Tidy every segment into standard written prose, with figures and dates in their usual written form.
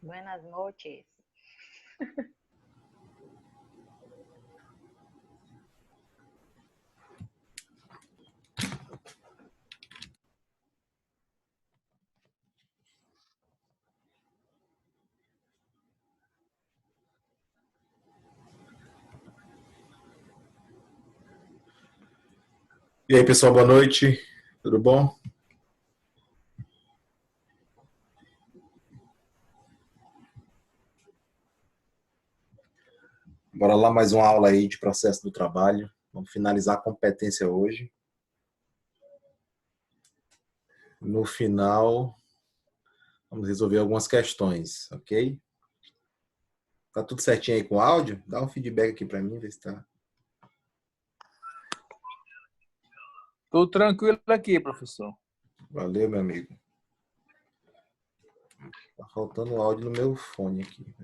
Buenas noches. E aí, pessoal, boa noite. Tudo bom? Bora lá, mais uma aula aí de processo do trabalho. Vamos finalizar a competência hoje. No final, vamos resolver algumas questões, ok? Tá tudo certinho aí com o áudio? Dá um feedback aqui para mim, ver se tá. Tudo tranquilo aqui, professor. Valeu, meu amigo. Tá faltando o áudio no meu fone aqui.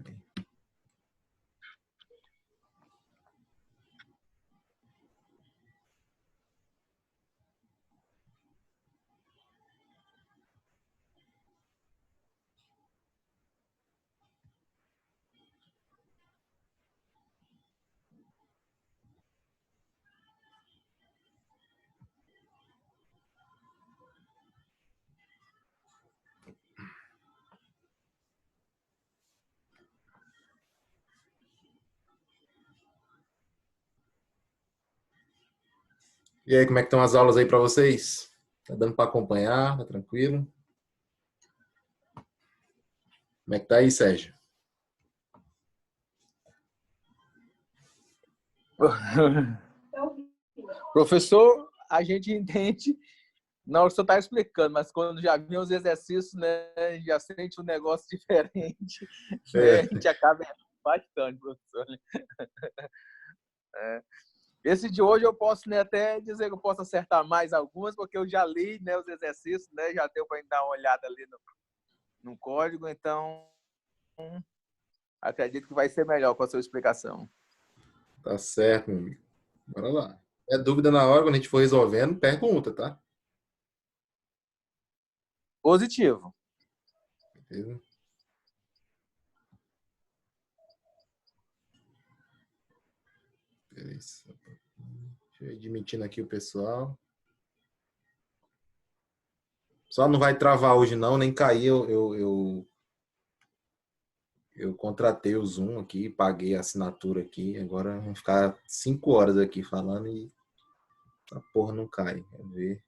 E aí, como é que estão as aulas aí para vocês? Tá dando para acompanhar? Tá tranquilo? Como é que tá aí, Sérgio? Professor, a gente entende na hora que o senhor está explicando, mas quando já vem os exercícios, né, já sente um negócio diferente, né, a gente acaba bastante, professor. Esse de hoje eu posso, né, até dizer que eu posso acertar mais algumas, porque eu já li, né, os exercícios, né, já deu para dar uma olhada ali no código, então acredito que vai ser melhor com a sua explicação. Tá certo, meu amigo. Bora lá. É dúvida na hora, quando a gente for resolvendo, pergunta, tá? Positivo. Beleza? Beleza. Deixa eu ir admitindo aqui o pessoal. Só não vai travar hoje não, nem cair. Eu contratei o Zoom aqui, paguei a assinatura aqui. Agora vamos ficar 5 horas aqui falando e a porra não cai. Quer ver?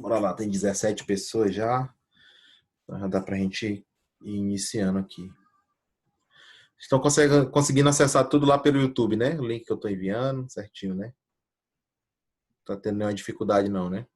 Bora lá, tem 17 pessoas já. Então já dá pra gente ir iniciando aqui. Estão conseguindo acessar tudo lá pelo YouTube, né? O link que eu tô enviando, certinho, né? Não tá tendo nenhuma dificuldade não, né?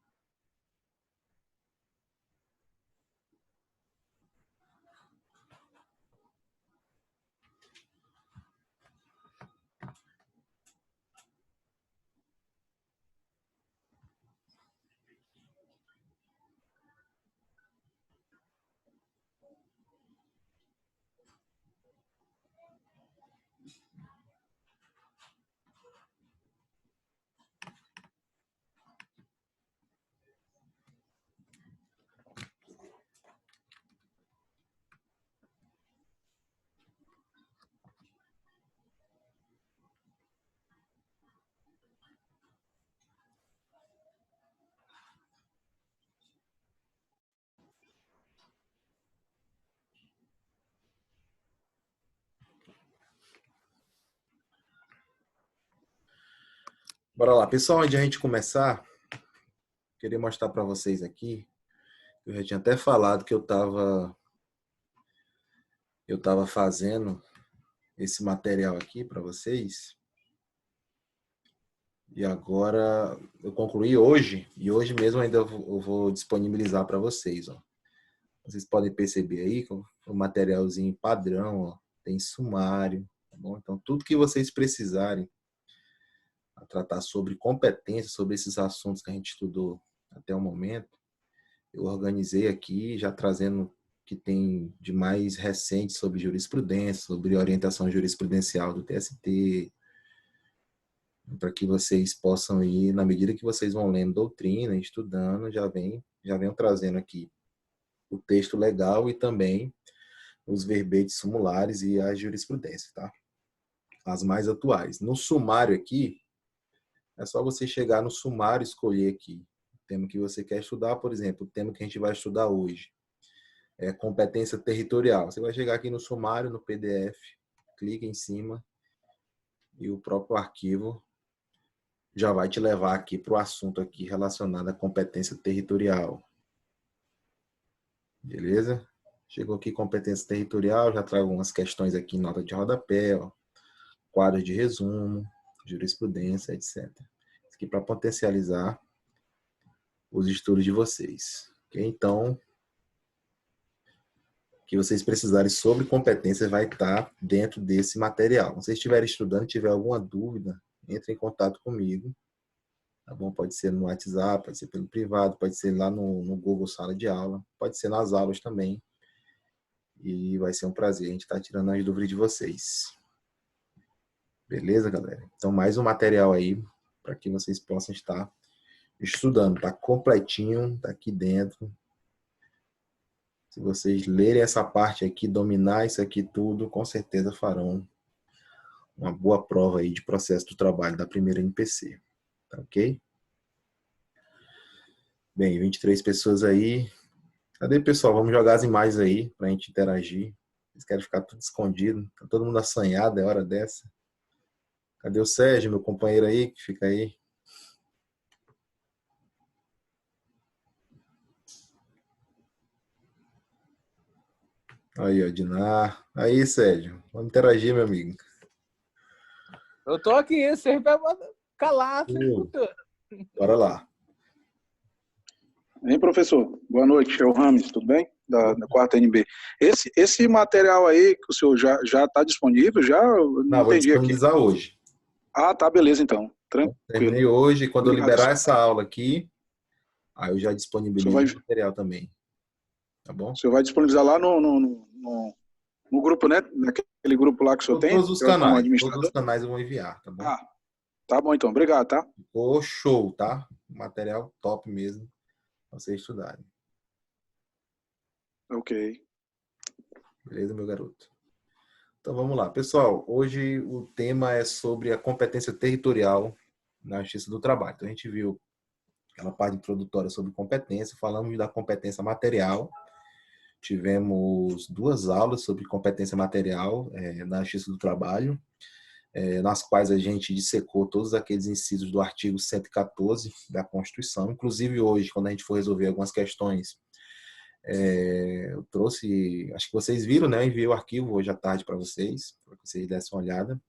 Bora lá. Pessoal, antes de a gente começar, queria mostrar para vocês aqui. Eu já tinha até falado que eu estava Eu estava fazendo esse material aqui para vocês e agora eu concluí hoje e hoje mesmo ainda eu vou disponibilizar para vocês, ó. Vocês podem perceber aí que o materialzinho padrão, ó, tem sumário, tá bom? Então tudo que vocês precisarem a tratar sobre competência, sobre esses assuntos que a gente estudou até o momento, eu organizei aqui, já trazendo o que tem de mais recente sobre jurisprudência, sobre orientação jurisprudencial do TST, para que vocês possam ir, na medida que vocês vão lendo doutrina, estudando, já venham trazendo aqui o texto legal e também os verbetes sumulares e a jurisprudência, tá? As mais atuais. No sumário aqui, é só você chegar no sumário e escolher aqui o tema que você quer estudar. Por exemplo, o tema que a gente vai estudar hoje é competência territorial. Você vai chegar aqui no sumário, no PDF, clica em cima e o próprio arquivo já vai te levar aqui para o assunto aqui relacionado à competência territorial. Beleza? Chegou aqui competência territorial, já trago algumas questões aqui, nota de rodapé, ó, quadro de resumo, jurisprudência, etc. Isso aqui para potencializar os estudos de vocês. Okay? Então, o que vocês precisarem sobre competência vai estar dentro desse material. Se vocês estiverem estudando e tiver alguma dúvida, entre em contato comigo. Tá bom? Pode ser no WhatsApp, pode ser pelo privado, pode ser lá no Google Sala de Aula, pode ser nas aulas também. E vai ser um prazer a gente estar tirando as dúvidas de vocês. Beleza, galera? Então, mais um material aí para que vocês possam estar estudando. Tá completinho, tá aqui dentro. Se vocês lerem essa parte aqui, dominar isso aqui tudo, com certeza farão uma boa prova aí de processo do trabalho da primeira NPC. Tá ok? Bem, 23 pessoas aí. Cadê, pessoal? Vamos jogar as imagens aí pra gente interagir. Vocês querem ficar tudo escondido? Tá todo mundo assanhado, é hora dessa. Cadê o Sérgio, meu companheiro aí, que fica aí? Aí, ó, Dinar. Aí, Sérgio. Vamos interagir, meu amigo. Eu tô aqui, você vai calar, tô escutando. Bora lá. Hein, professor? Boa noite, é o Rames, tudo bem? Da quarta NB. Esse material aí que o senhor já está disponível? Já? Eu não Vou entendi aqui. disponibilizar hoje. Ah, tá, beleza então. Tranquilo. Terminei hoje. Quando Obrigado, eu liberar essa aula aqui, aí eu já disponibilizo o material também. Tá bom? O senhor vai disponibilizar lá no grupo, né? Naquele grupo lá que o senhor tem? Todos os canais eu vou enviar, tá bom? Ah, tá bom então. Obrigado, tá? Ficou show, tá? Material top mesmo pra vocês estudarem. Ok. Beleza, meu garoto? Então vamos lá. Pessoal, hoje o tema é sobre a competência territorial na Justiça do Trabalho. Então a gente viu aquela parte introdutória sobre competência, falamos da competência material. Tivemos 2 aulas sobre competência material na Justiça do Trabalho, nas quais a gente dissecou todos aqueles incisos do artigo 114 da Constituição. Inclusive hoje, quando a gente for resolver algumas questões, eu trouxe, acho que vocês viram, né? Eu enviei o arquivo hoje à tarde para que vocês dessem uma olhada.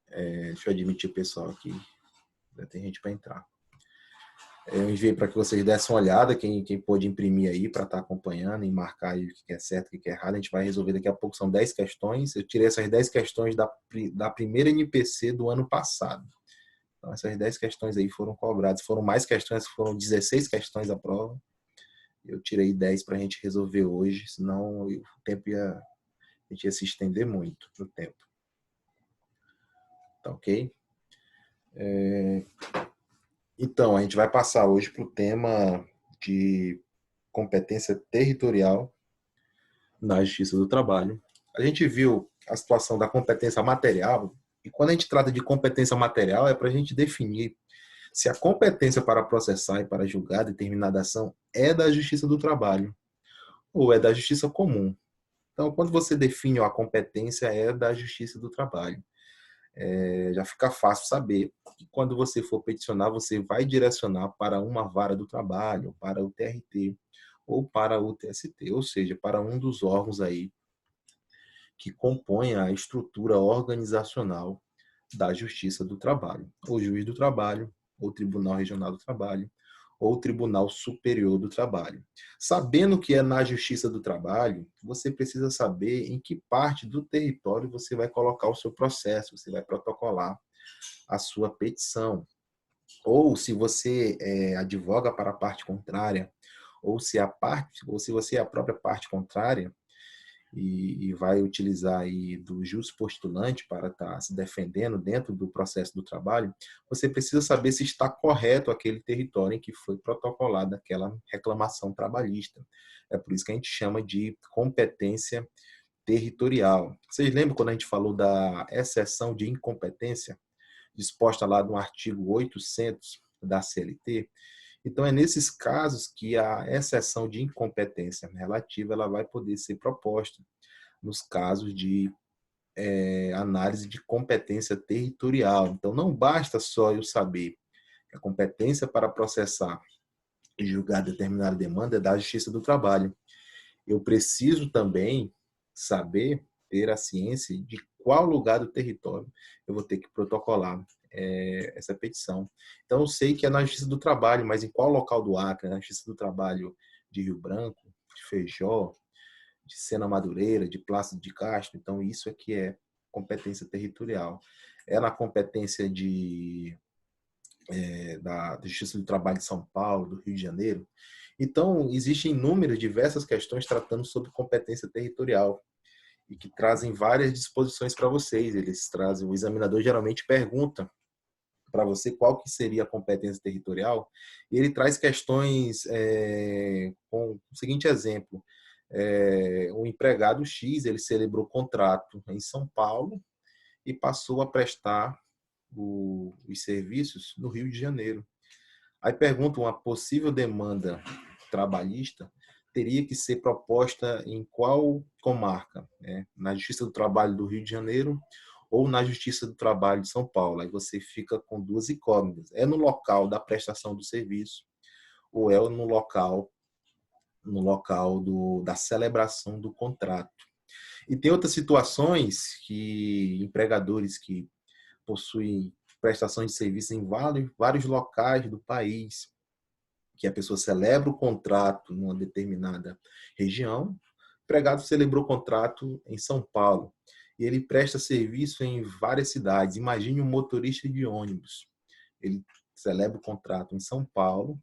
Deixa eu admitir o pessoal aqui, já tem gente para entrar. Eu enviei para que vocês dessem uma olhada, quem pôde imprimir aí para estar acompanhando e marcar aí o que é certo e o que é errado. A gente vai resolver daqui a pouco, são 10 questões. Eu tirei essas 10 questões da primeira NPC do ano passado. Então, essas 10 questões aí foram cobradas. Foram mais questões, foram 16 questões da prova. Eu tirei 10 para a gente resolver hoje, senão o tempo a gente ia se estender muito no tempo. Tá ok? Então, a gente vai passar hoje para o tema de competência territorial na Justiça do Trabalho. A gente viu a situação da competência material, e quando a gente trata de competência material, é para a gente definir se a competência para processar e para julgar determinada ação é da Justiça do Trabalho ou é da Justiça Comum. Então, quando você define a competência, é da Justiça do Trabalho. Já fica fácil saber que quando você for peticionar, você vai direcionar para uma vara do trabalho, para o TRT, ou para o TST, ou seja, para um dos órgãos aí que compõem a estrutura organizacional da Justiça do Trabalho, ou Juiz do Trabalho, ou Tribunal Regional do Trabalho, ou Tribunal Superior do Trabalho. Sabendo que é na Justiça do Trabalho, você precisa saber em que parte do território você vai colocar o seu processo, você vai protocolar a sua petição. Ou se você advoga para a parte contrária, ou se você é a própria parte contrária, e vai utilizar aí do jus postulante para estar se defendendo dentro do processo do trabalho, você precisa saber se está correto aquele território em que foi protocolada aquela reclamação trabalhista. É por isso que a gente chama de competência territorial. Vocês lembram quando a gente falou da exceção de incompetência, disposta lá no artigo 800 da CLT? Então, é nesses casos que a exceção de incompetência relativa ela vai poder ser proposta nos casos de análise de competência territorial. Então, não basta só eu saber que a competência para processar e julgar determinada demanda é da Justiça do Trabalho. Eu preciso também saber, ter a ciência de qual lugar do território eu vou ter que protocolar essa petição. Então, eu sei que é na Justiça do Trabalho, mas em qual local do Acre? Na Justiça do Trabalho de Rio Branco, de Feijó, de Sena Madureira, de Plácido de Castro. Então, isso aqui é competência territorial. É na competência da Justiça do Trabalho de São Paulo, do Rio de Janeiro. Então, existem inúmeras, diversas questões tratando sobre competência territorial e que trazem várias disposições para vocês. Eles trazem, o examinador geralmente pergunta para você qual que seria a competência territorial, e ele traz questões com o seguinte exemplo: o empregado X, ele celebrou contrato em São Paulo e passou a prestar os serviços no Rio de Janeiro. Aí pergunta, uma possível demanda trabalhista teria que ser proposta em qual comarca? Né? Na Justiça do Trabalho do Rio de Janeiro ou na Justiça do Trabalho de São Paulo? Aí você fica com duas incógnitas. É no local da prestação do serviço ou é no local da celebração do contrato? E tem outras situações que empregadores que possuem prestações de serviço em vários locais do país, que a pessoa celebra o contrato numa determinada região, o empregado celebrou o contrato em São Paulo e ele presta serviço em várias cidades. Imagine um motorista de ônibus. Ele celebra o contrato em São Paulo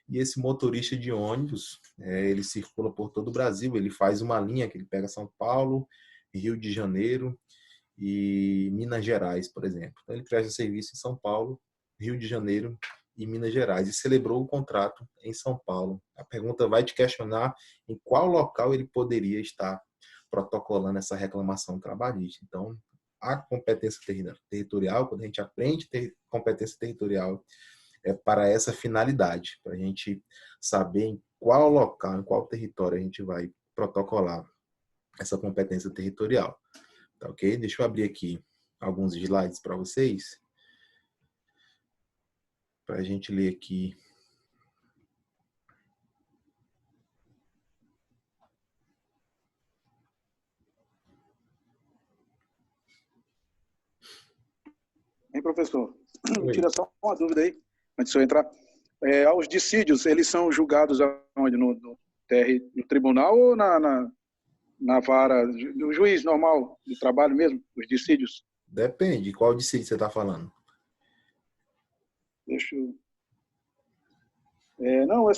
e esse motorista de ônibus, ele circula por todo o Brasil. Ele faz uma linha que ele pega São Paulo, Rio de Janeiro e Minas Gerais, por exemplo. Então, ele presta serviço em São Paulo, Rio de Janeiro e Minas Gerais e celebrou o contrato em São Paulo. A pergunta vai te questionar em qual local ele poderia estar protocolando essa reclamação trabalhista. Então, a competência territorial, quando a gente aprende competência territorial, é para essa finalidade, para a gente saber em qual local, em qual território a gente vai protocolar essa competência territorial. Tá ok? Deixa eu abrir aqui alguns slides para vocês, para a gente ler aqui. Hein, professor? Oi. Tira só uma dúvida aí, antes de eu entrar. Os dissídios, eles são julgados aonde? No tribunal ou na vara, no juiz normal de trabalho mesmo, os dissídios? Depende, qual dissídio você está falando? Deixa eu... não,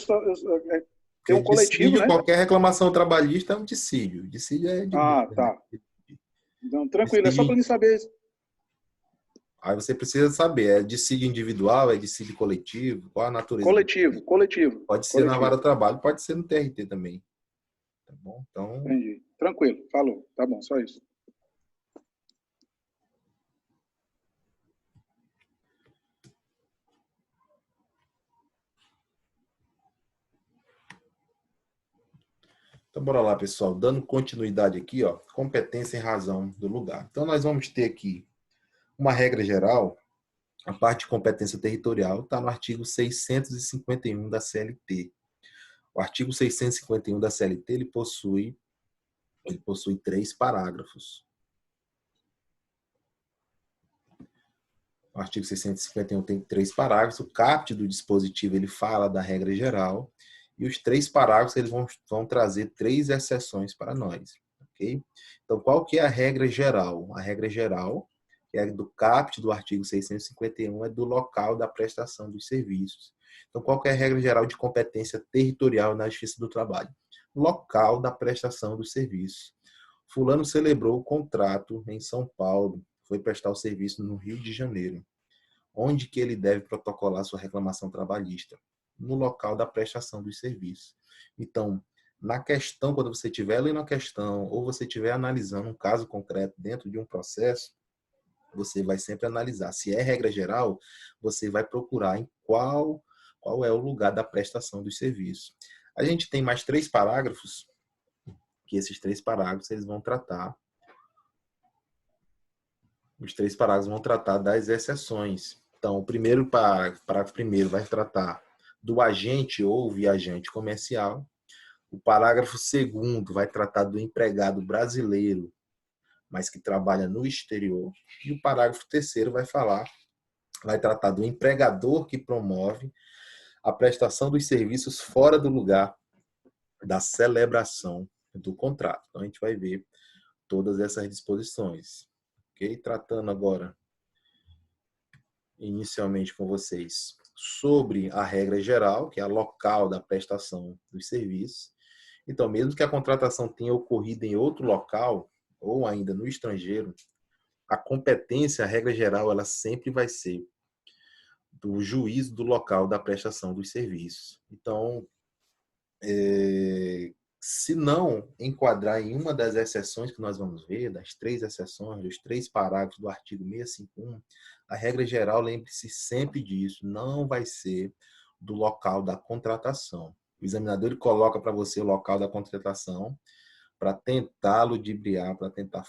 tem um coletivo, dissídio, né? qualquer reclamação trabalhista é um dissídio. Dissídio é de Ah, multa, tá. né? Então, tranquilo, é só para mim saber. Aí você precisa saber, é dissídio individual, é dissídio coletivo, qual a natureza? Coletivo. Pode ser na vara do trabalho, pode ser no TRT também. Tá bom? Então, entendi. Tranquilo, falou. Tá bom, só isso. então, bora lá, pessoal. Dando continuidade aqui, ó, competência em razão do lugar. Então, nós vamos ter aqui uma regra geral. A parte de competência territorial está no artigo 651 da CLT, O artigo 651 da CLT, ele possui 3 parágrafos. O artigo 651 tem 3 parágrafos. O caput do dispositivo, ele fala da regra geral. E os 3 parágrafos, eles vão trazer 3 exceções para nós. Ok? Então, qual que é a regra geral? A regra geral, que é do caput do artigo 651, é do local da prestação dos serviços. Então, qual que é a regra geral de competência territorial na Justiça do Trabalho? Local da prestação dos serviços. Fulano celebrou o contrato em São Paulo, foi prestar o serviço no Rio de Janeiro. Onde que ele deve protocolar sua reclamação trabalhista? No local da prestação dos serviços. Então, na questão, quando você estiver lendo a questão ou você estiver analisando um caso concreto dentro de um processo, você vai sempre analisar. Se é regra geral, você vai procurar em qual é o lugar da prestação dos serviços. A gente tem mais 3 parágrafos, que esses 3 parágrafos eles vão tratar. Os 3 parágrafos vão tratar das exceções. Então, o primeiro parágrafo primeiro vai tratar do agente ou viajante comercial. O parágrafo segundo vai tratar do empregado brasileiro, mas que trabalha no exterior. E o parágrafo terceiro vai tratar do empregador que promove a prestação dos serviços fora do lugar da celebração do contrato. Então, a gente vai ver todas essas disposições. Ok? Tratando agora, inicialmente com vocês, sobre a regra geral, que é a local da prestação dos serviços. Então, mesmo que a contratação tenha ocorrido em outro local, ou ainda no estrangeiro, a competência, a regra geral, ela sempre vai ser do juízo do local da prestação dos serviços. Então, se não enquadrar em uma das exceções que nós vamos ver, das 3 exceções, dos 3 parágrafos do artigo 651, a regra geral, lembre-se sempre disso, não vai ser do local da contratação. O examinador ele coloca para você o local da contratação para tentar ludibriar, para tentar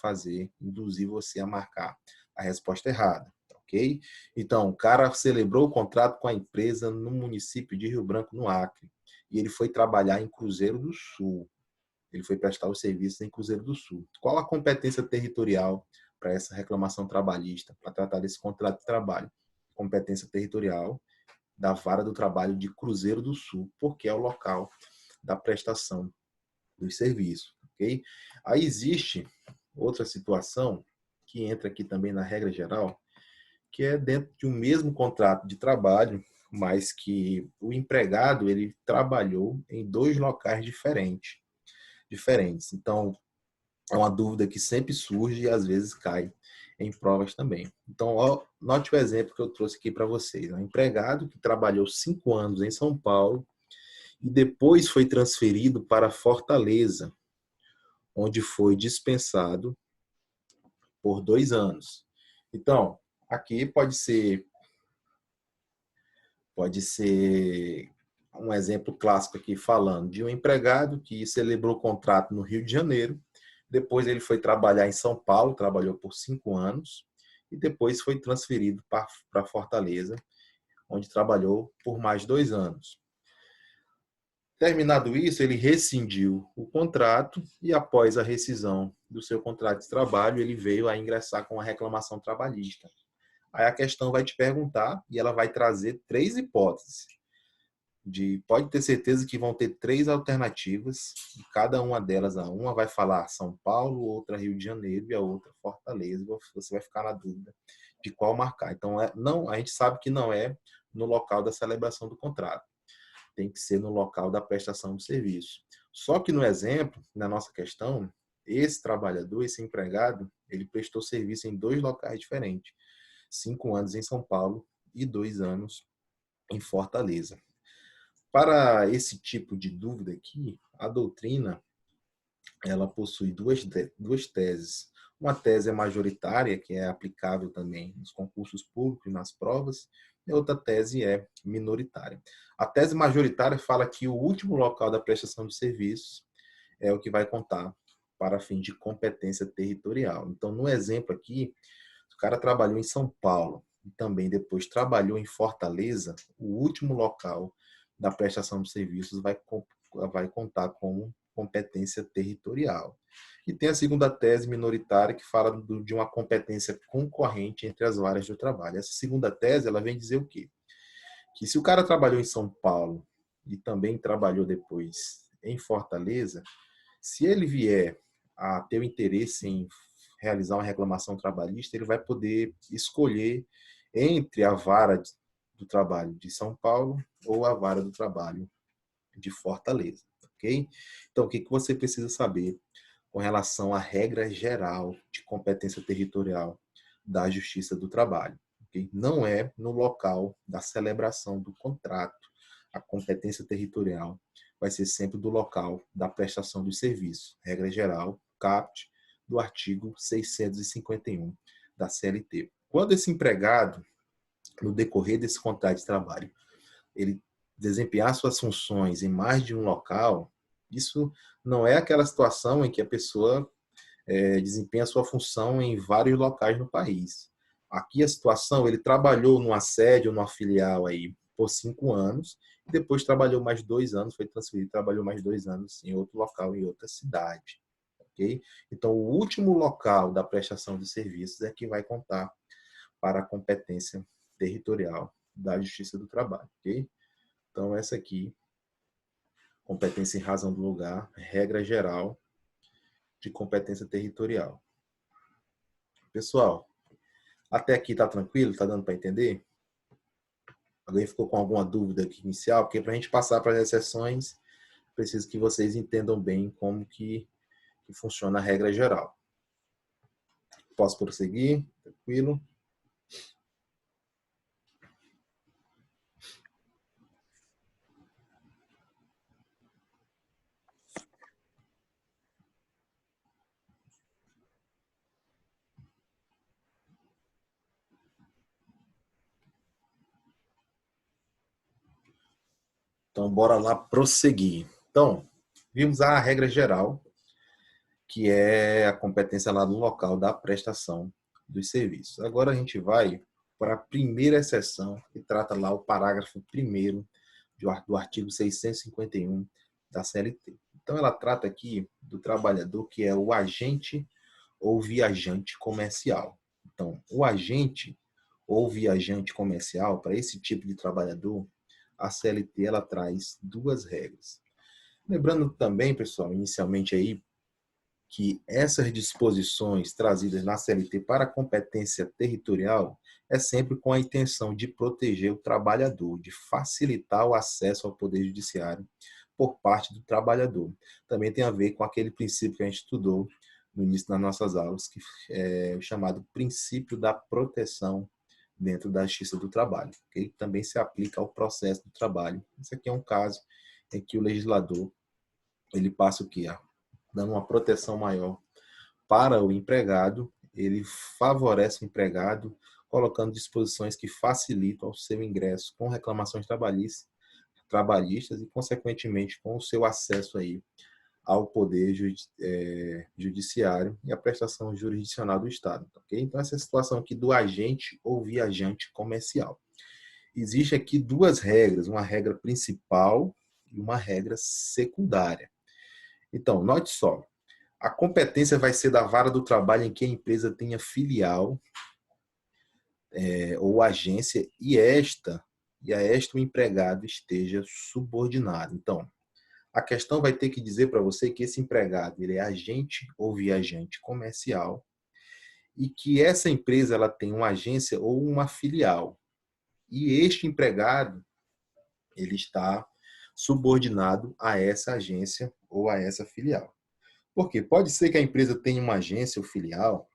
induzir você a marcar a resposta errada. Ok? Então, o cara celebrou o contrato com a empresa no município de Rio Branco, no Acre, e ele foi trabalhar em Cruzeiro do Sul. Ele foi prestar os serviços em Cruzeiro do Sul. Qual a competência territorial para essa reclamação trabalhista, para tratar desse contrato de trabalho? Competência territorial da Vara do Trabalho de Cruzeiro do Sul, porque é o local da prestação dos serviços. Okay? Aí existe outra situação que entra aqui também na regra geral, que é dentro de um mesmo contrato de trabalho, mas que o empregado ele trabalhou em 2 locais diferentes. Então, é uma dúvida que sempre surge e às vezes cai em provas também. Então, note o exemplo que eu trouxe aqui para vocês. Um empregado que trabalhou 5 anos em São Paulo e depois foi transferido para Fortaleza, onde foi dispensado por 2 anos. Então, aqui pode ser um exemplo clássico aqui falando de um empregado que celebrou o contrato no Rio de Janeiro, depois ele foi trabalhar em São Paulo, trabalhou por 5 anos, e depois foi transferido para Fortaleza, onde trabalhou por mais 2 anos. Terminado isso, ele rescindiu o contrato e após a rescisão do seu contrato de trabalho, ele veio a ingressar com a reclamação trabalhista. Aí a questão vai te perguntar e ela vai trazer 3 hipóteses. Pode ter certeza que vão ter 3 alternativas, e cada uma delas, uma vai falar São Paulo, outra Rio de Janeiro e a outra Fortaleza. Você vai ficar na dúvida de qual marcar. Então, a gente sabe que não é no local da celebração do contrato. Tem que ser no local da prestação do serviço. Só que no exemplo, na nossa questão, esse trabalhador, esse empregado, ele prestou serviço em 2 locais diferentes. 5 anos em São Paulo e 2 anos em Fortaleza. Para esse tipo de dúvida aqui, a doutrina ela possui duas teses. Uma tese é majoritária, que é aplicável também nos concursos públicos e nas provas, e outra tese é minoritária. A tese majoritária fala que o último local da prestação de serviços é o que vai contar para fim de competência territorial. Então, no exemplo aqui, o cara trabalhou em São Paulo e também depois trabalhou em Fortaleza, o último local da prestação de serviços vai vai contar como competência territorial. E tem a segunda tese minoritária, que fala de uma competência concorrente entre as várias do trabalho. Essa segunda tese, ela vem dizer o quê? Que se o cara trabalhou em São Paulo e também trabalhou depois em Fortaleza, se ele vier a ter o interesse em realizar uma reclamação trabalhista, ele vai poder escolher entre a vara do trabalho de São Paulo ou a vara do trabalho de Fortaleza, ok? Então, o que você precisa saber com relação à regra geral de competência territorial da Justiça do Trabalho? Okay? Não é no local da celebração do contrato. A competência territorial vai ser sempre do local da prestação do serviço. Regra geral, caput do artigo 651 da CLT. Quando esse empregado, no decorrer desse contrato de trabalho, ele desempenhar suas funções em mais de um local, isso não é aquela situação em que a pessoa desempenha sua função em vários locais no país. Aqui a situação, ele trabalhou numa sede ou numa filial aí por 5 anos, e depois trabalhou mais 2 anos, foi transferido, trabalhou mais 2 anos em outro local, em outra cidade. Okay? Então, o último local da prestação de serviços é que vai contar para a competência territorial da Justiça do Trabalho. Okay? Então, essa aqui, competência em razão do lugar, regra geral de competência territorial. Pessoal, até aqui está tranquilo? Está dando para entender? Alguém ficou com alguma dúvida aqui inicial? Porque para a gente passar para as exceções, preciso que vocês entendam bem como que funciona a regra geral. Posso prosseguir? Tranquilo? Então, bora lá prosseguir. Então, vimos a regra geral, que é a competência lá do local da prestação dos serviços. Agora a gente vai para a primeira exceção, que trata lá o parágrafo 1º do artigo 651 da CLT. Então, ela trata aqui do trabalhador que é o agente ou viajante comercial. Então, o agente ou viajante comercial, para esse tipo de trabalhador, a CLT ela traz 2 regras. Lembrando também, pessoal, inicialmente aí, que essas disposições trazidas na CLT para a competência territorial é sempre com a intenção de proteger o trabalhador, de facilitar o acesso ao Poder Judiciário por parte do trabalhador. Também tem a ver com aquele princípio que a gente estudou no início das nossas aulas, que é o chamado princípio da proteção dentro da Justiça do Trabalho, que também se aplica ao processo do trabalho. Isso aqui é um caso em que o legislador ele passa o quê? Dando uma proteção maior para o empregado, ele favorece o empregado, colocando disposições que facilitam o seu ingresso com reclamações trabalhistas e, consequentemente, com o seu acesso aí ao poder judiciário e à prestação jurisdicional do Estado. Okay? Então, essa é a situação aqui do agente ou viajante comercial. Existe aqui 2 regras, uma regra principal e uma regra secundária. Então, note só, a competência vai ser da vara do trabalho em que a empresa tenha filial ou agência e a esta o empregado esteja subordinado. Então, a questão vai ter que dizer para você que esse empregado ele é agente ou viajante comercial e que essa empresa ela tem uma agência ou uma filial. E este empregado ele está subordinado a essa agência ou a essa filial. Porque pode ser que a empresa tenha uma agência ou filial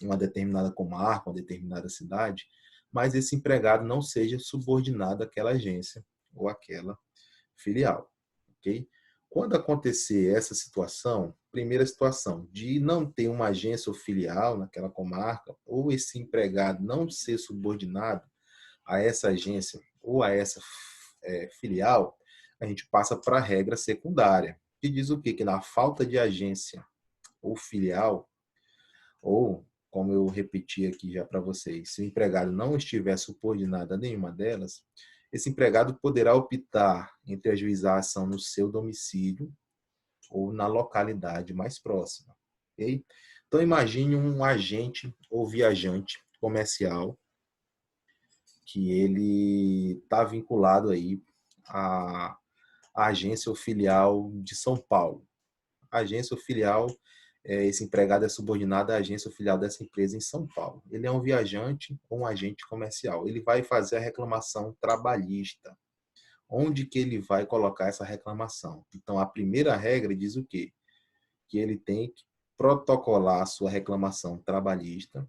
em uma determinada comarca, uma determinada cidade, mas esse empregado não seja subordinado àquela agência ou àquela filial. Okay? Quando acontecer essa situação, primeira situação, de não ter uma agência ou filial naquela comarca, ou esse empregado não ser subordinado a essa agência ou a essa filial, a gente passa para a regra secundária, que diz o quê? Que na falta de agência ou filial, ou, como eu repeti aqui já para vocês, se o empregado não estiver subordinado a nenhuma delas, esse empregado poderá optar entre ajuizar a ação no seu domicílio ou na localidade mais próxima. Okay? Então, imagine um agente ou viajante comercial que ele está vinculado aí à agência ou filial de São Paulo. A agência ou filial, esse empregado é subordinado à agência ou filial dessa empresa em São Paulo. Ele é um viajante ou um agente comercial. Ele vai fazer a reclamação trabalhista. Onde que ele vai colocar essa reclamação? Então, a primeira regra diz o quê? Que ele tem que protocolar a sua reclamação trabalhista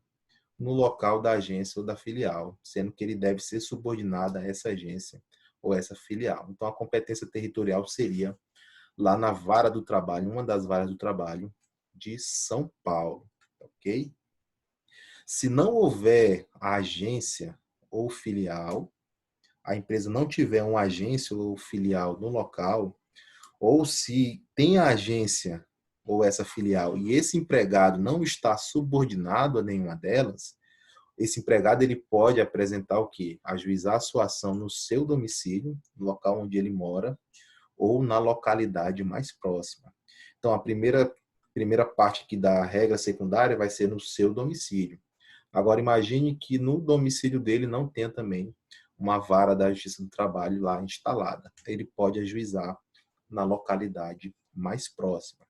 no local da agência ou da filial, sendo que ele deve ser subordinado a essa agência ou essa filial. Então, a competência territorial seria lá na vara do trabalho, uma das varas do trabalho de São Paulo, ok? Se não houver agência ou filial, a empresa não tiver uma agência ou filial no local, ou se tem a agência ou essa filial e esse empregado não está subordinado a nenhuma delas, esse empregado ele pode apresentar o quê? Ajuizar a sua ação no seu domicílio, no local onde ele mora, ou na localidade mais próxima. Então, a primeira parte aqui da regra secundária vai ser no seu domicílio. Agora, imagine que no domicílio dele não tem também uma vara da Justiça do Trabalho lá instalada. Ele pode ajuizar na localidade mais próxima.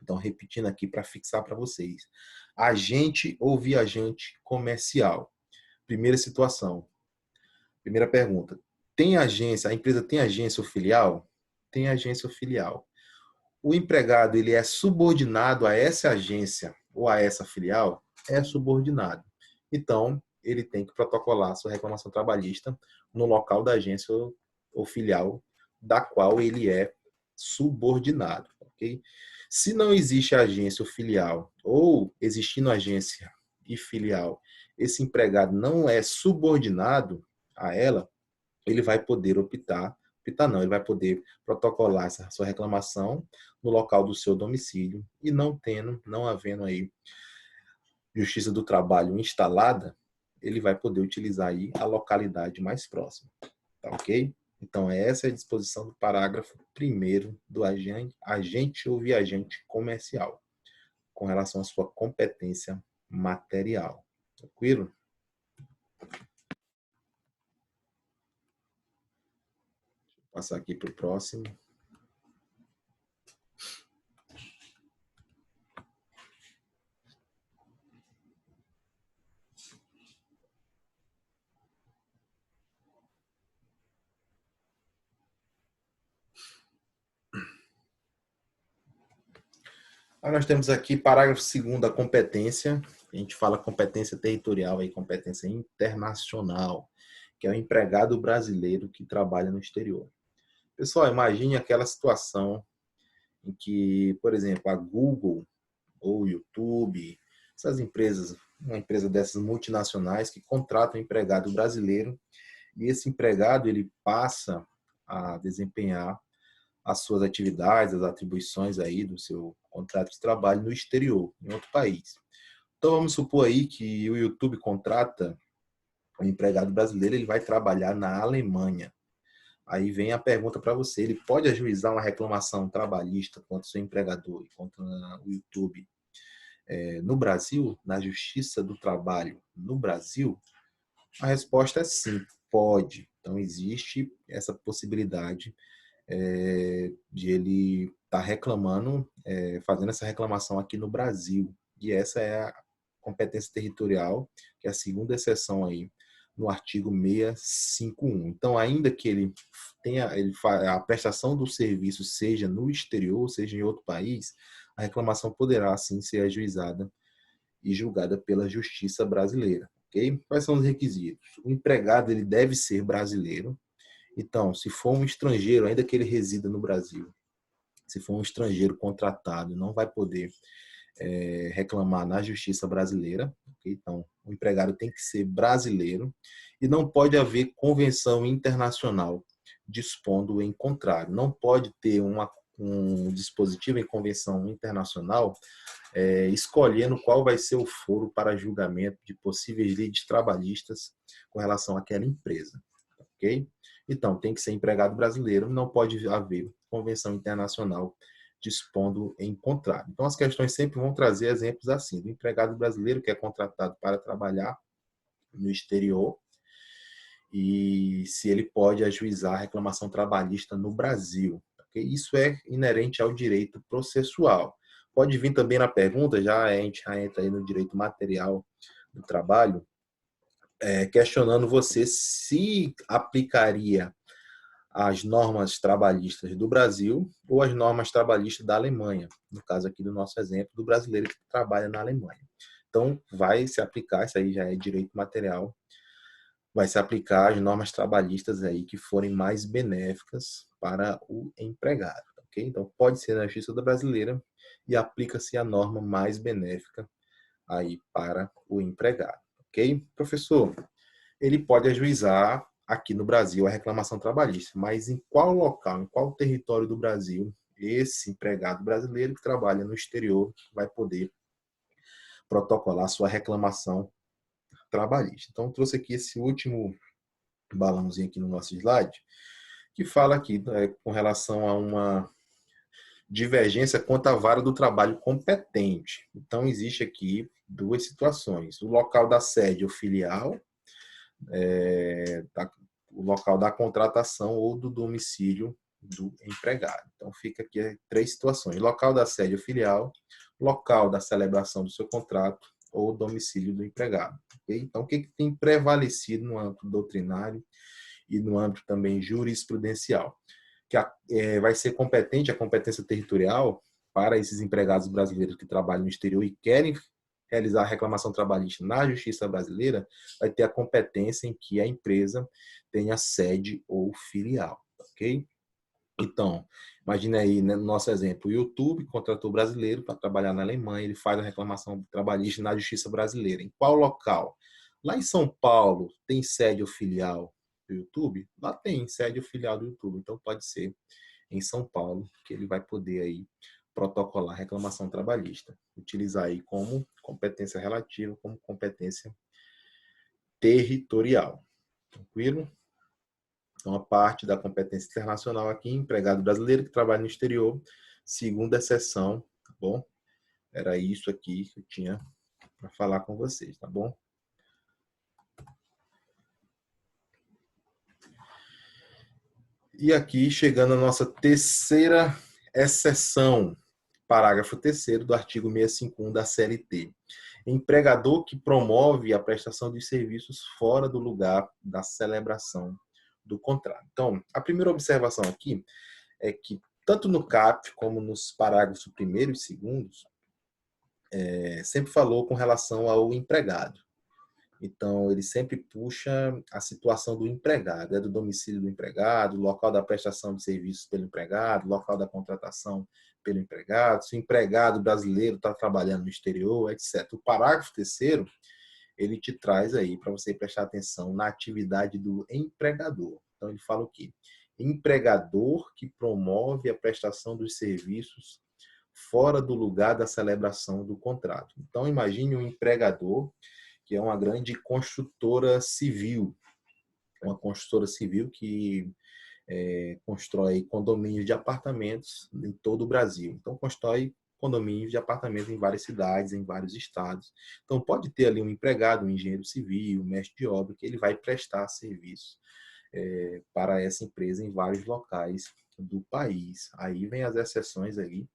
Então, repetindo aqui para fixar para vocês. Agente ou viajante comercial. Primeira situação. Primeira pergunta. Tem agência, a empresa tem agência ou filial? Tem agência ou filial. O empregado ele é subordinado a essa agência ou a essa filial? É subordinado. Então, ele tem que protocolar sua reclamação trabalhista no local da agência ou filial da qual ele é subordinado. Okay? Se não existe agência ou filial, ou existindo agência e filial, esse empregado não é subordinado a ela, ele vai poder ele vai poder protocolar essa sua reclamação no local do seu domicílio e não havendo aí Justiça do Trabalho instalada, ele vai poder utilizar aí a localidade mais próxima. Tá ok? Então, essa é a disposição do parágrafo 1º do agente ou viajante comercial, com relação à sua competência material. Tranquilo? Vou passar aqui para o próximo. Aí nós temos aqui parágrafo 2º, a competência. A gente fala competência territorial e competência internacional, que é o empregado brasileiro que trabalha no exterior. Pessoal, imagine aquela situação em que, por exemplo, a Google ou o YouTube, essas empresas, uma empresa dessas multinacionais que contratam um empregado brasileiro e esse empregado ele passa a desempenhar as suas atividades, as atribuições aí do seu contrato de trabalho no exterior, em outro país. Então vamos supor aí que o YouTube contrata um empregado brasileiro, ele vai trabalhar na Alemanha. Aí vem a pergunta para você, ele pode ajuizar uma reclamação trabalhista contra o seu empregador e contra o YouTube no Brasil, na Justiça do Trabalho no Brasil? A resposta é sim, pode. Então existe essa possibilidade de ele estar reclamando, fazendo essa reclamação aqui no Brasil. E essa é a competência territorial, que é a segunda exceção aí no artigo 651. Então, ainda que ele tenha a prestação do serviço seja no exterior, seja em outro país, a reclamação poderá sim ser ajuizada e julgada pela Justiça brasileira. Okay? Quais são os requisitos? O empregado ele deve ser brasileiro. Então, se for um estrangeiro, ainda que ele resida no Brasil, se for um estrangeiro contratado, não vai poder reclamar na justiça brasileira. Okay? Então, o empregado tem que ser brasileiro e não pode haver convenção internacional dispondo em contrário. Não pode ter um dispositivo em convenção internacional escolhendo qual vai ser o foro para julgamento de possíveis lides trabalhistas com relação àquela empresa. ok? Então, tem que ser empregado brasileiro, não pode haver convenção internacional dispondo em contrário. Então, as questões sempre vão trazer exemplos assim, do empregado brasileiro que é contratado para trabalhar no exterior e se ele pode ajuizar a reclamação trabalhista no Brasil. Okay? Isso é inerente ao direito processual. Pode vir também na pergunta, a gente já entra aí no direito material do trabalho, questionando você se aplicaria as normas trabalhistas do Brasil ou as normas trabalhistas da Alemanha, no caso aqui do nosso exemplo, do brasileiro que trabalha na Alemanha. Então, vai se aplicar, isso aí já é direito material, vai se aplicar as normas trabalhistas aí que forem mais benéficas para o empregado, ok? Então, pode ser na justiça brasileira e aplica-se a norma mais benéfica aí para o empregado, ok? Professor, ele pode ajuizar aqui no Brasil a reclamação trabalhista, mas em qual local, em qual território do Brasil esse empregado brasileiro que trabalha no exterior vai poder protocolar sua reclamação trabalhista? Então, eu trouxe aqui esse último balãozinho aqui no nosso slide, que fala aqui com relação a uma divergência quanto à vara do trabalho competente. Então, existe aqui duas situações. O local da sede ou filial, o local da contratação ou do domicílio do empregado. Então, fica aqui três situações. Local da sede ou filial, local da celebração do seu contrato ou domicílio do empregado. Okay? Então, o que tem prevalecido no âmbito doutrinário e no âmbito também jurisprudencial? Que vai ser competente a competência territorial para esses empregados brasileiros que trabalham no exterior e querem realizar a reclamação trabalhista na justiça brasileira, vai ter a competência em que a empresa tenha sede ou filial, ok? Então, imagine aí, né, no nosso exemplo, o YouTube contratou brasileiro para trabalhar na Alemanha, ele faz a reclamação trabalhista na justiça brasileira. Em qual local? Lá em São Paulo, tem sede ou filial do YouTube? Lá tem sede ou filial do YouTube, então pode ser em São Paulo que ele vai poder aí protocolar reclamação trabalhista. Utilizar aí como competência relativa, como competência territorial. Tranquilo? Então, a parte da competência internacional aqui, empregado brasileiro que trabalha no exterior, segunda exceção, tá bom? Era isso aqui que eu tinha para falar com vocês, tá bom? E aqui, chegando à nossa terceira exceção, parágrafo 3º do artigo 651 da CLT. Empregador que promove a prestação de serviços fora do lugar da celebração do contrato. Então, a primeira observação aqui é que, tanto no CAP como nos parágrafos 1º e 2º, sempre falou com relação ao empregado. Então, ele sempre puxa a situação do empregado, do domicílio do empregado, local da prestação de serviços pelo empregado, local da contratação pelo empregado, se o empregado brasileiro está trabalhando no exterior, etc. O parágrafo 3º, ele te traz aí para você prestar atenção na atividade do empregador. Então, ele fala o quê? Empregador que promove a prestação dos serviços fora do lugar da celebração do contrato. Então, imagine um empregador que é uma grande construtora civil, que constrói condomínios de apartamentos em todo o Brasil. Então, constrói condomínios de apartamentos em várias cidades, em vários estados. Então, pode ter ali um empregado, um engenheiro civil, um mestre de obra, que ele vai prestar serviço para essa empresa em vários locais do país. Aí vem as exceções aí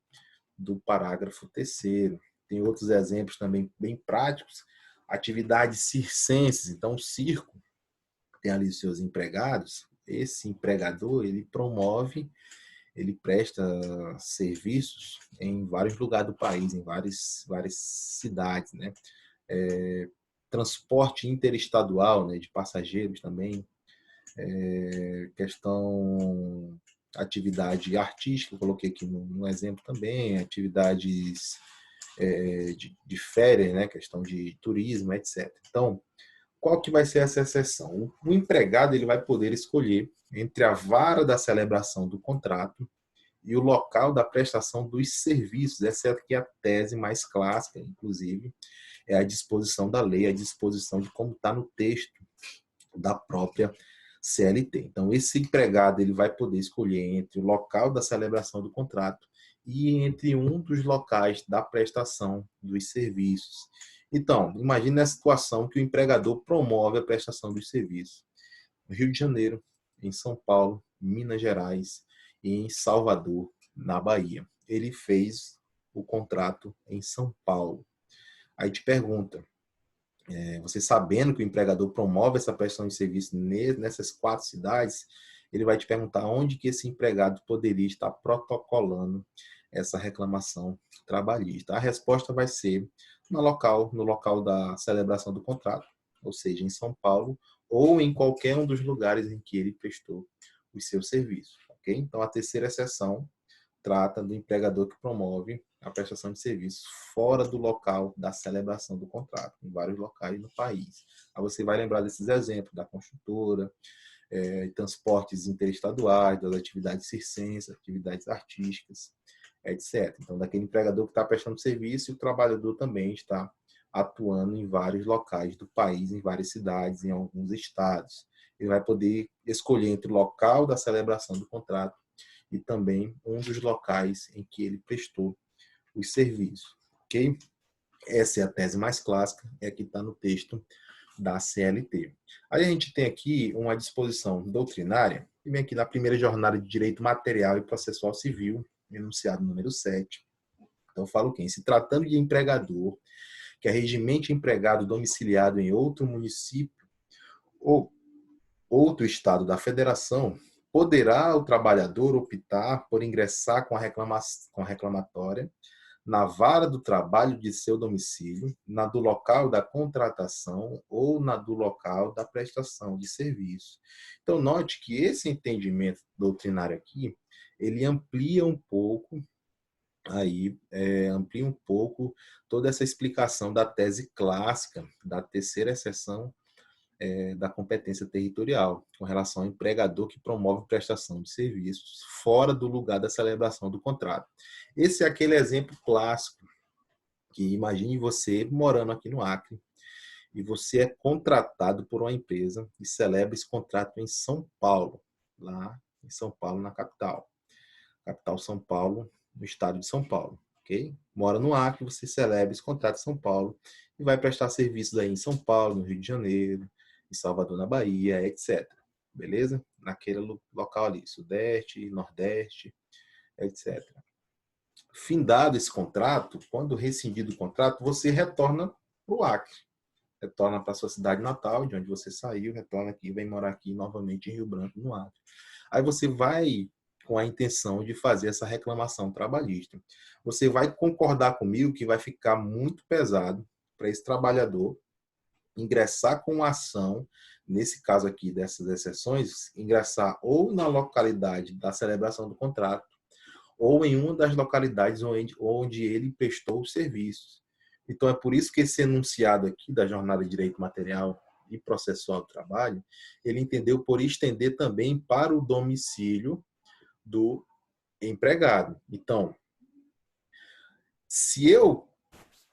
do parágrafo 3º. Tem outros exemplos também bem práticos. Atividades circenses, então o circo tem ali os seus empregados, esse empregador, ele promove, ele presta serviços em vários lugares do país, em várias cidades, né? Transporte interestadual, né, de passageiros também, atividade artística, eu coloquei aqui no exemplo também, atividades de férias, né? Questão de turismo, etc. Então, qual que vai ser essa exceção? O empregado ele vai poder escolher entre a vara da celebração do contrato e o local da prestação dos serviços. Essa é aqui a tese mais clássica, inclusive, é a disposição da lei, a disposição de como está no texto da própria CLT. Então, esse empregado ele vai poder escolher entre o local da celebração do contrato e entre um dos locais da prestação dos serviços. Então, imagine a situação que o empregador promove a prestação dos serviços no Rio de Janeiro, em São Paulo, Minas Gerais e em Salvador, na Bahia. Ele fez o contrato em São Paulo. Aí te pergunta, você sabendo que o empregador promove essa prestação de serviço nessas 4 cidades, ele vai te perguntar onde que esse empregado poderia estar protocolando essa reclamação trabalhista. A resposta vai ser no local da celebração do contrato, ou seja, em São Paulo, ou em qualquer um dos lugares em que ele prestou os seus serviços. Okay? Então, a terceira exceção trata do empregador que promove a prestação de serviços fora do local da celebração do contrato, em vários locais no país. Aí você vai lembrar desses exemplos da construtora, transportes interestaduais, das atividades circenses, atividades artísticas, etc. Então, daquele empregador que está prestando serviço e o trabalhador também está atuando em vários locais do país, em várias cidades, em alguns estados. Ele vai poder escolher entre o local da celebração do contrato e também um dos locais em que ele prestou os serviços. Ok? Essa é a tese mais clássica, é a que está no texto da CLT. Aí a gente tem aqui uma disposição doutrinária, que vem aqui na primeira jornada de Direito Material e Processual Civil, enunciado número 7. Então, fala o quê? Se tratando de empregador, que é regimente empregado domiciliado em outro município ou outro estado da federação, poderá o trabalhador optar por ingressar com a reclamatória na vara do trabalho de seu domicílio, na do local da contratação ou na do local da prestação de serviço. Então, note que esse entendimento doutrinário aqui, ele amplia um pouco toda essa explicação da tese clássica da terceira exceção da competência territorial, com relação ao empregador que promove prestação de serviços fora do lugar da celebração do contrato. Esse é aquele exemplo clássico que imagine você morando aqui no Acre e você é contratado por uma empresa e celebra esse contrato em São Paulo, lá em São Paulo, na capital São Paulo, no estado de São Paulo. Okay? Mora no Acre, você celebra esse contrato em São Paulo e vai prestar serviços aí em São Paulo, no Rio de Janeiro, em Salvador, na Bahia, etc. Beleza? Naquele local ali, Sudeste, Nordeste, etc. Findado esse contrato, quando rescindido o contrato, você retorna para o Acre. Retorna para a sua cidade natal, de onde você saiu, retorna aqui, vem morar aqui novamente em Rio Branco, no Acre. Aí você vai com a intenção de fazer essa reclamação trabalhista. Você vai concordar comigo que vai ficar muito pesado para esse trabalhador ingressar com a ação, nesse caso aqui dessas exceções, ingressar ou na localidade da celebração do contrato, ou em uma das localidades onde ele prestou os serviços. Então, é por isso que esse enunciado aqui da jornada de direito material e processual do trabalho, ele entendeu por estender também para o domicílio do empregado. Então, se eu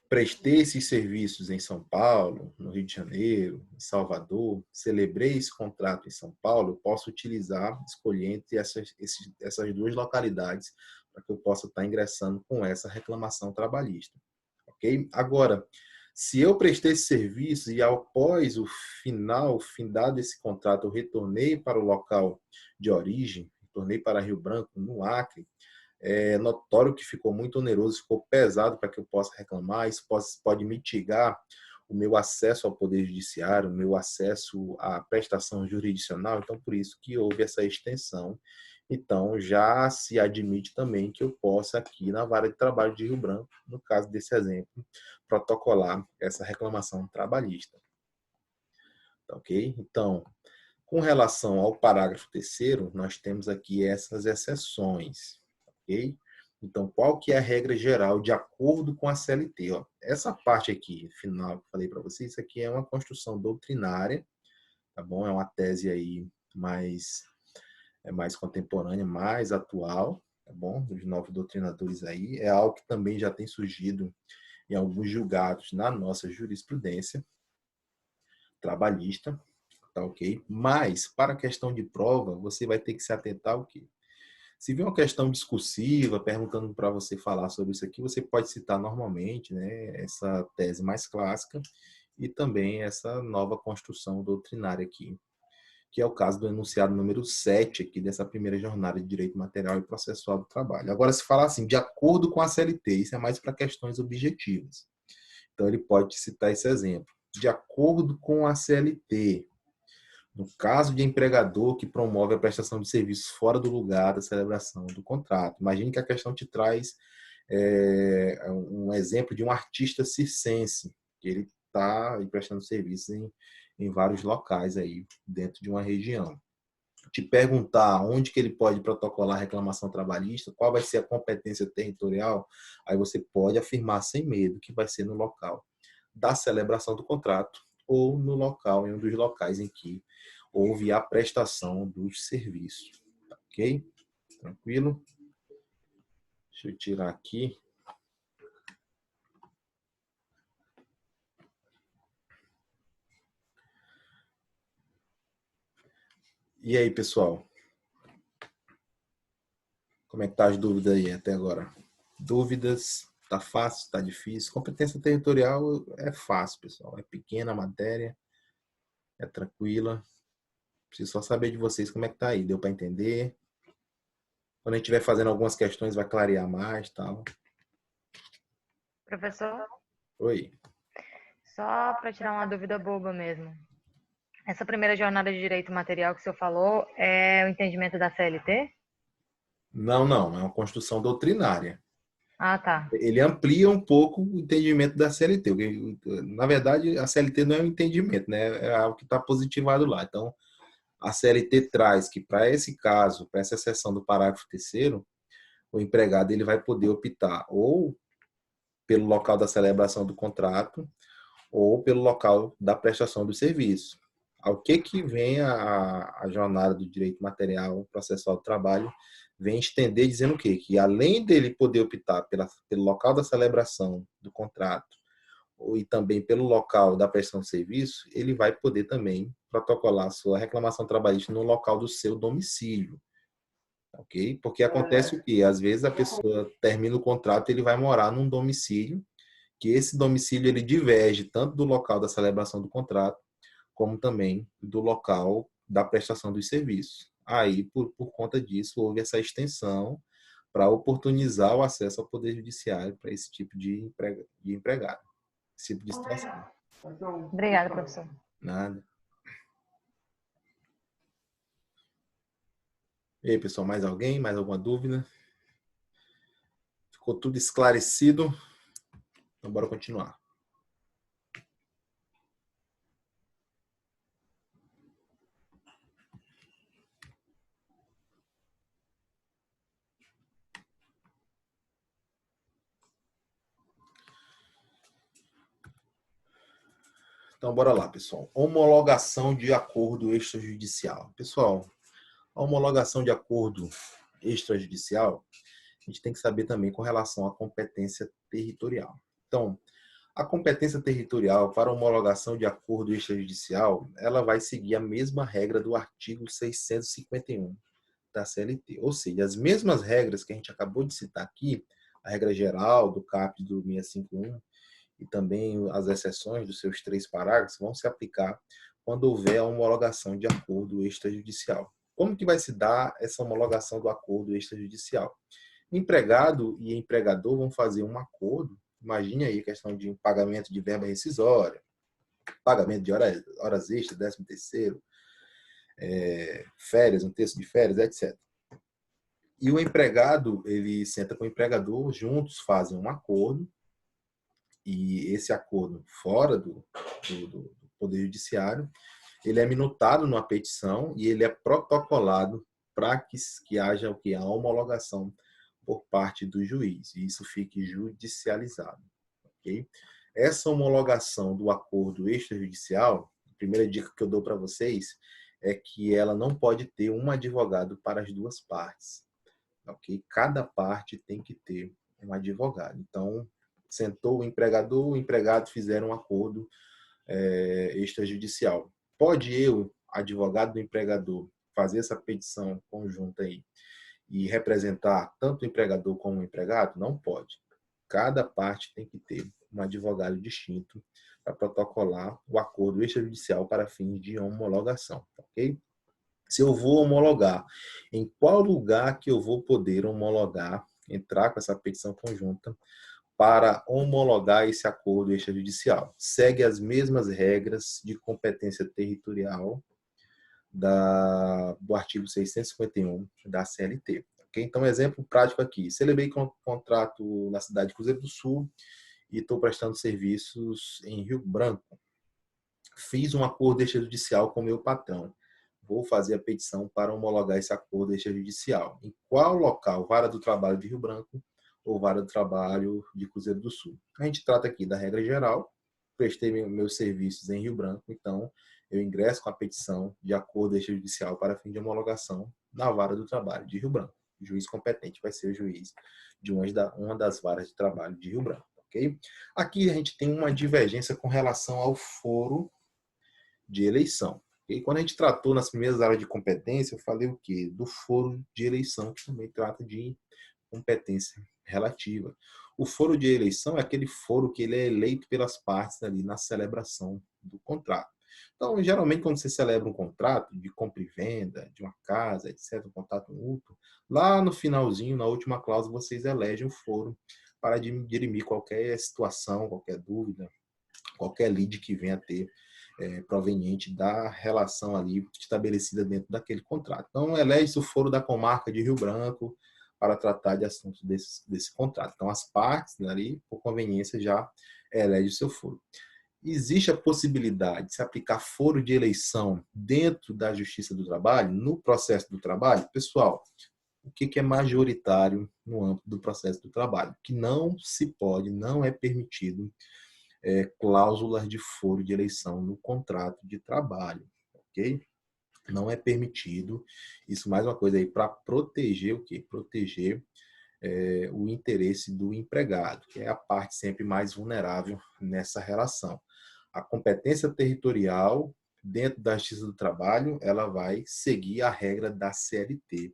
prestei esses serviços em São Paulo, no Rio de Janeiro, em Salvador, celebrei esse contrato em São Paulo, eu posso escolher entre essas 2 localidades para que eu possa estar ingressando com essa reclamação trabalhista. Ok? Agora, se eu prestei esse serviço e após o findado esse contrato, eu retornei para o local de origem, retornei para Rio Branco, no Acre, é notório que ficou muito oneroso, ficou pesado para que eu possa reclamar. Isso pode mitigar o meu acesso ao Poder Judiciário, o meu acesso à prestação jurisdicional. Então, por isso que houve essa extensão. Então, já se admite também que eu possa, aqui na vara de trabalho de Rio Branco, no caso desse exemplo, protocolar essa reclamação trabalhista. Ok? Então, com relação ao parágrafo 3º, nós temos aqui essas exceções. Okay? Então, qual que é a regra geral de acordo com a CLT? Ó, essa parte aqui, final, que eu falei para vocês, isso aqui é uma construção doutrinária, tá bom? É uma tese aí mais contemporânea, mais atual, tá bom? Dos novos doutrinadores aí. É algo que também já tem surgido em alguns julgados na nossa jurisprudência trabalhista, tá ok? Mas, para a questão de prova, você vai ter que se atentar ao quê? Se vier uma questão discursiva, perguntando para você falar sobre isso aqui, você pode citar normalmente, né, essa tese mais clássica e também essa nova construção doutrinária aqui, que é o caso do enunciado número 7 aqui dessa primeira jornada de Direito Material e Processual do Trabalho. Agora, se falar assim, de acordo com a CLT, isso é mais para questões objetivas. Então, ele pode citar esse exemplo. De acordo com a CLT, no caso de empregador que promove a prestação de serviços fora do lugar da celebração do contrato. Imagine que a questão te traz um exemplo de um artista circense, que ele está prestando serviços em vários locais aí dentro de uma região. Te perguntar onde que ele pode protocolar a reclamação trabalhista, qual vai ser a competência territorial, aí você pode afirmar sem medo que vai ser no local da celebração do contrato ou no local, em um dos locais em que houve a prestação dos serviços. Ok? Tranquilo? Deixa eu tirar aqui. E aí, pessoal? Como é que tá as dúvidas aí até agora? Dúvidas? Tá fácil? Tá difícil? Competência territorial é fácil, pessoal. É pequena a matéria, é tranquila. Preciso só saber de vocês como é que tá aí. Deu para entender? Quando a gente estiver fazendo algumas questões, vai clarear mais, tal. Professor, Oi. só para tirar uma dúvida boba mesmo. Essa primeira jornada de direito material que o senhor falou é o entendimento da CLT? Não, não. É uma construção doutrinária. Ah, tá. Ele amplia um pouco o entendimento da CLT. Na verdade, a CLT não é um entendimento, né? É algo que está positivado lá. Então, a CLT traz que, para esse caso, para essa seção do parágrafo 3º, o empregado ele vai poder optar ou pelo local da celebração do contrato ou pelo local da prestação do serviço. Ao que vem a jornada do direito material processual do trabalho, vem estender dizendo o quê? Que além dele poder optar pelo local da celebração do contrato e também pelo local da prestação de serviço, ele vai poder também protocolar sua reclamação trabalhista no local do seu domicílio. Ok? Porque acontece o quê? Às vezes a pessoa termina o contrato e ele vai morar num domicílio, que esse domicílio ele diverge tanto do local da celebração do contrato, como também do local da prestação dos serviços. Aí, por conta disso, houve essa extensão para oportunizar o acesso ao Poder Judiciário para esse tipo de empregado, esse tipo de situação. Obrigada, professor. Nada. E aí, pessoal, mais alguém? Mais alguma dúvida? Ficou tudo esclarecido? Então, bora continuar. Então, bora lá, pessoal. Homologação de acordo extrajudicial. Pessoal, a homologação de acordo extrajudicial, a gente tem que saber também com relação à competência territorial. Então, a competência territorial para homologação de acordo extrajudicial, ela vai seguir a mesma regra do artigo 651 da CLT. Ou seja, as mesmas regras que a gente acabou de citar aqui, a regra geral do CAP do 651, e também as exceções dos seus 3 parágrafos vão se aplicar quando houver a homologação de acordo extrajudicial. Como que vai se dar essa homologação do acordo extrajudicial? Empregado e empregador vão fazer um acordo. Imagine aí a questão de pagamento de verba rescisória, pagamento de horas extras, 13º, férias, um terço de férias, etc. E o empregado, ele senta com o empregador, juntos fazem um acordo, e esse acordo fora do Poder Judiciário, ele é minutado numa petição e ele é protocolado para que haja o que? A homologação por parte do juiz, e isso fique judicializado. Okay? Essa homologação do acordo extrajudicial, a primeira dica que eu dou para vocês é que ela não pode ter um advogado para as duas partes. Okay? Cada parte tem que ter um advogado. Então, sentou o empregador, o empregado fizeram um acordo extrajudicial. Pode eu, advogado do empregador fazer essa petição conjunta aí e representar tanto o empregador como o empregado? Não pode. Cada parte tem que ter um advogado distinto para protocolar o acordo extrajudicial para fins de homologação, ok? Se eu vou homologar, em qual lugar que eu vou poder homologar, entrar com essa petição conjunta para homologar esse acordo extrajudicial? Segue as mesmas regras de competência territorial do artigo 651 da CLT. Okay? Então, exemplo prático aqui. Celebrei contrato na cidade de Cruzeiro do Sul e estou prestando serviços em Rio Branco. Fiz um acordo extrajudicial com o meu patrão. Vou fazer a petição para homologar esse acordo extrajudicial. Em qual local? Vara do Trabalho de Rio Branco ou Vara do Trabalho de Cruzeiro do Sul? A gente trata aqui da regra geral. Prestei meus serviços em Rio Branco, então eu ingresso com a petição de acordo extrajudicial para fim de homologação na Vara do Trabalho de Rio Branco. O juiz competente vai ser o juiz de uma das varas de trabalho de Rio Branco. Okay? Aqui a gente tem uma divergência com relação ao foro de eleição. Okay? Quando a gente tratou nas primeiras áreas de competência, eu falei o quê? Do foro de eleição, que também trata de competência relativa. O foro de eleição é aquele foro que ele é eleito pelas partes ali na celebração do contrato. Então, geralmente, quando você celebra um contrato de compra e venda, de uma casa, etc., um contrato mútuo, lá no finalzinho, na última cláusula, vocês elegem o foro para dirimir qualquer situação, qualquer dúvida, qualquer lide que venha a ter proveniente da relação ali estabelecida dentro daquele contrato. Então, elege-se o foro da comarca de Rio Branco para tratar de assuntos desse contrato. Então, as partes ali, por conveniência, já elegem o seu foro. Existe a possibilidade de se aplicar foro de eleição dentro da Justiça do Trabalho, no processo do trabalho? Pessoal, o que é majoritário no âmbito do processo do trabalho? Que não se pode, não é permitido cláusulas de foro de eleição no contrato de trabalho, ok? Não é permitido. Isso mais uma coisa aí para proteger o quê? Proteger o interesse do empregado, que é a parte sempre mais vulnerável nessa relação. A competência territorial dentro da Justiça do Trabalho, ela vai seguir a regra da CLT,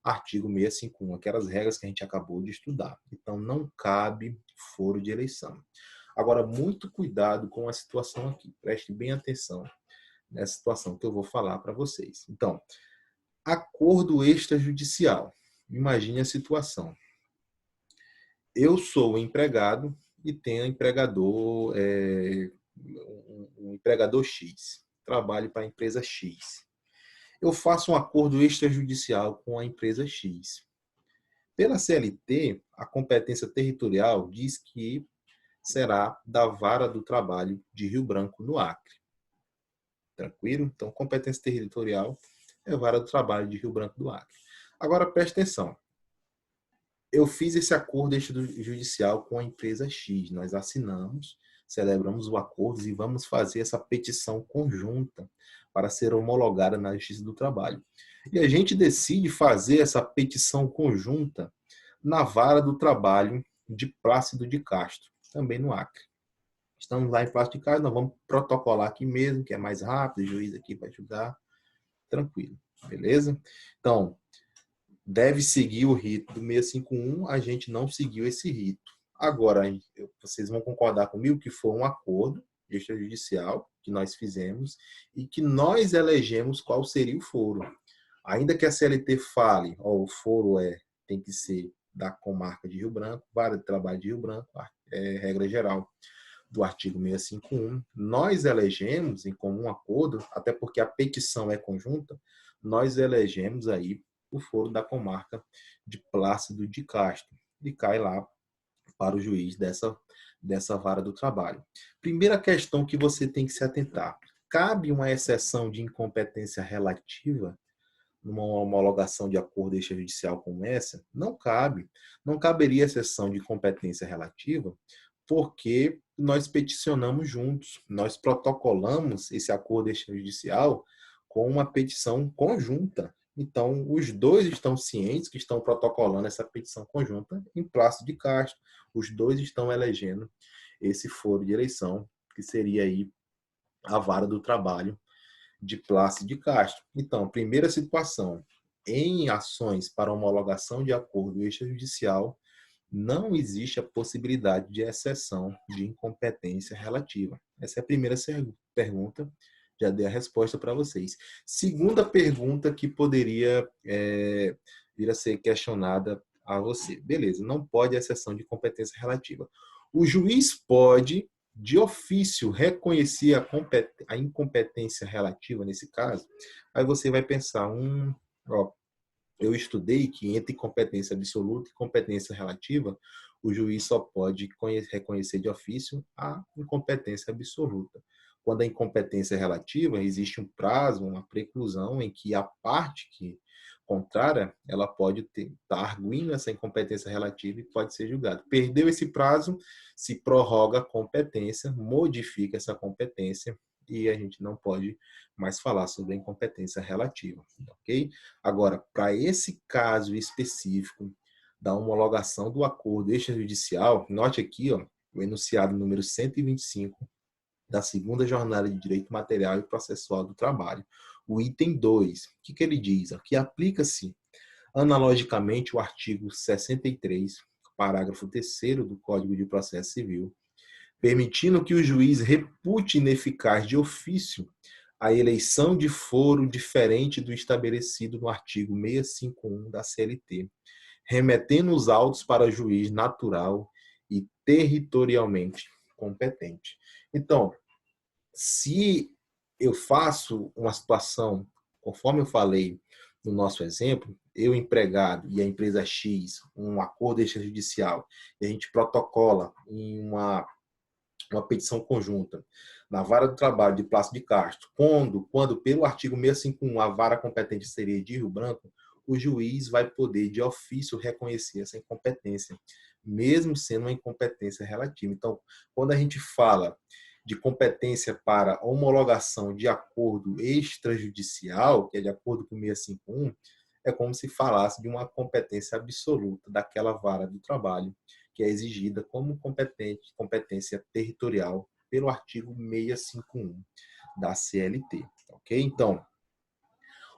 artigo 651, aquelas regras que a gente acabou de estudar. Então, não cabe foro de eleição. Agora, muito cuidado com a situação aqui. Preste bem atenção nessa situação que eu vou falar para vocês. Então, acordo extrajudicial. Imagine a situação. Eu sou o empregado e tenho um empregador X. Trabalho para a empresa X. Eu faço um acordo extrajudicial com a empresa X. Pela CLT, a competência territorial diz que será da Vara do Trabalho de Rio Branco, no Acre. Tranquilo? Então, competência territorial é a Vara do Trabalho de Rio Branco do Acre. Agora, preste atenção. Eu fiz esse acordo extrajudicial com a empresa X. Nós assinamos, celebramos o acordo e vamos fazer essa petição conjunta para ser homologada na Justiça do Trabalho. E a gente decide fazer essa petição conjunta na Vara do Trabalho de Plácido de Castro, também no Acre. Estamos lá em Plácido de Castro, nós vamos protocolar aqui mesmo, que é mais rápido, o juiz aqui vai ajudar, tranquilo, beleza? Então, deve seguir o rito do 651, a gente não seguiu esse rito. Agora, vocês vão concordar comigo que foi um acordo extrajudicial que nós fizemos e que nós elegemos qual seria o foro. Ainda que a CLT fale, o foro tem que ser da comarca de Rio Branco, Vara de Trabalho de Rio Branco, regra geral do artigo 651, nós elegemos em comum acordo, até porque a petição é conjunta, nós elegemos aí o foro da comarca de Plácido de Castro e cai lá para o juiz dessa vara do trabalho. Primeira questão que você tem que se atentar: cabe uma exceção de incompetência relativa numa homologação de acordo extrajudicial como essa? Não cabe. Não caberia exceção de competência relativa porque nós peticionamos juntos, nós protocolamos esse acordo extrajudicial com uma petição conjunta. Então, os dois estão cientes que estão protocolando essa petição conjunta em Plácido de Castro. Os dois estão elegendo esse foro de eleição, que seria aí a Vara do Trabalho de Plácido de Castro. Então, primeira situação, em ações para homologação de acordo extrajudicial, não existe a possibilidade de exceção de incompetência relativa. Essa é a primeira pergunta, já dei a resposta para vocês. Segunda pergunta que poderia vir a ser questionada a você. Beleza, não pode exceção de competência relativa. O juiz pode, de ofício, reconhecer a incompetência relativa nesse caso. Aí você vai pensar, eu estudei que entre competência absoluta e competência relativa, o juiz só pode reconhecer de ofício a incompetência absoluta. Quando a incompetência é relativa, existe um prazo, uma preclusão em que a parte contrária, ela pode estar arguindo essa incompetência relativa e pode ser julgada. Perdeu esse prazo, se prorroga a competência, modifica essa competência e a gente não pode mais falar sobre a incompetência relativa, ok? Agora, para esse caso específico da homologação do acordo extrajudicial, note aqui, o enunciado número 125 da segunda jornada de direito material e processual do trabalho. O item 2, o que ele diz? Que aplica-se analogicamente o artigo 63, parágrafo 3º do Código de Processo Civil, permitindo que o juiz repute ineficaz de ofício a eleição de foro diferente do estabelecido no artigo 651 da CLT, remetendo os autos para juiz natural e territorialmente competente. Então, se eu faço uma situação, conforme eu falei no nosso exemplo, eu empregado e a empresa X, um acordo extrajudicial, e a gente protocola em uma petição conjunta na vara do trabalho de Plácido de Castro, quando pelo artigo 651 a vara competente seria de Rio Branco, o juiz vai poder de ofício reconhecer essa incompetência, mesmo sendo uma incompetência relativa. Então, quando a gente fala de competência para homologação de acordo extrajudicial, que é de acordo com o 651, é como se falasse de uma competência absoluta daquela vara do trabalho, que é exigida como competência territorial pelo artigo 651 da CLT. Ok? Então,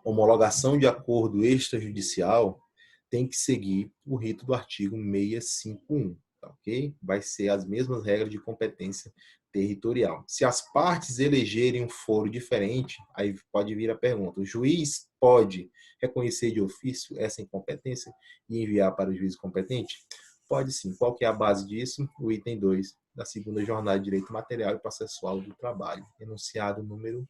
homologação de acordo extrajudicial tem que seguir o rito do artigo 651. Ok? Vai ser as mesmas regras de competência territorial. Se as partes elegerem um foro diferente, aí pode vir a pergunta: o juiz pode reconhecer de ofício essa incompetência e enviar para o juiz competente? Pode sim. Qual que é a base disso? O item 2 da segunda jornada de direito material e processual do trabalho, enunciado número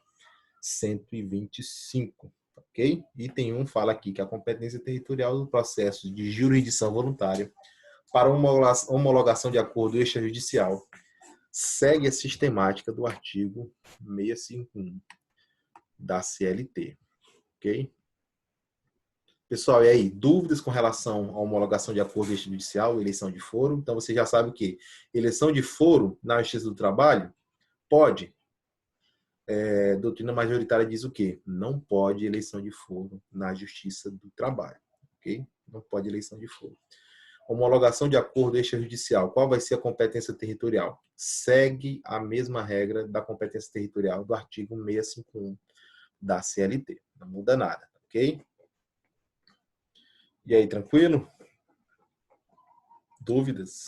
125. Ok? Item 1 fala aqui que a competência territorial do processo de jurisdição voluntária para homologação de acordo extrajudicial segue a sistemática do artigo 651 da CLT. Ok? Pessoal, e aí? Dúvidas com relação à homologação de acordo extrajudicial, eleição de foro? Então, você já sabe o quê? Eleição de foro na Justiça do Trabalho? Pode. Doutrina majoritária diz o quê? Não pode eleição de foro na Justiça do Trabalho. Ok? Não pode eleição de foro. Homologação de acordo extrajudicial. Qual vai ser a competência territorial? Segue a mesma regra da competência territorial do artigo 651 da CLT. Não muda nada, ok? E aí, tranquilo? Dúvidas?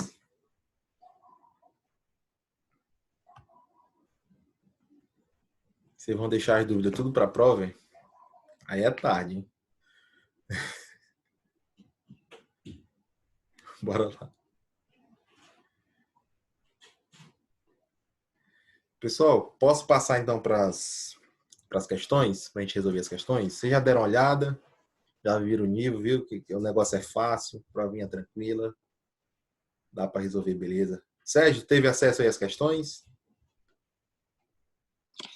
Vocês vão deixar as dúvidas tudo para a prova? Hein? Aí é tarde, hein? Bora lá. Pessoal, posso passar então para as questões? Para a gente resolver as questões? Vocês já deram uma olhada? Já viram o nível? Viu que o negócio é fácil? Provinha tranquila? Dá para resolver, beleza? Sérgio, teve acesso aí às questões?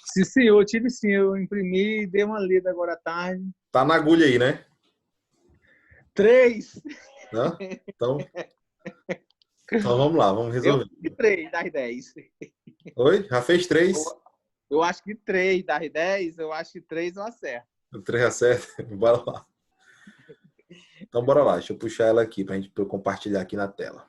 Sim, senhor, tive sim. Eu imprimi e dei uma lida agora à tarde. Tá na agulha aí, né? 3. Hã? Então vamos lá, vamos Eu resolver. acho que 3 das 10. Oi? Já fez 3? Eu acho que 3 das 10, eu acho que 3 eu acerto. 3 acerta? Bora lá. Então bora lá, deixa eu puxar ela aqui pra eu compartilhar aqui na tela.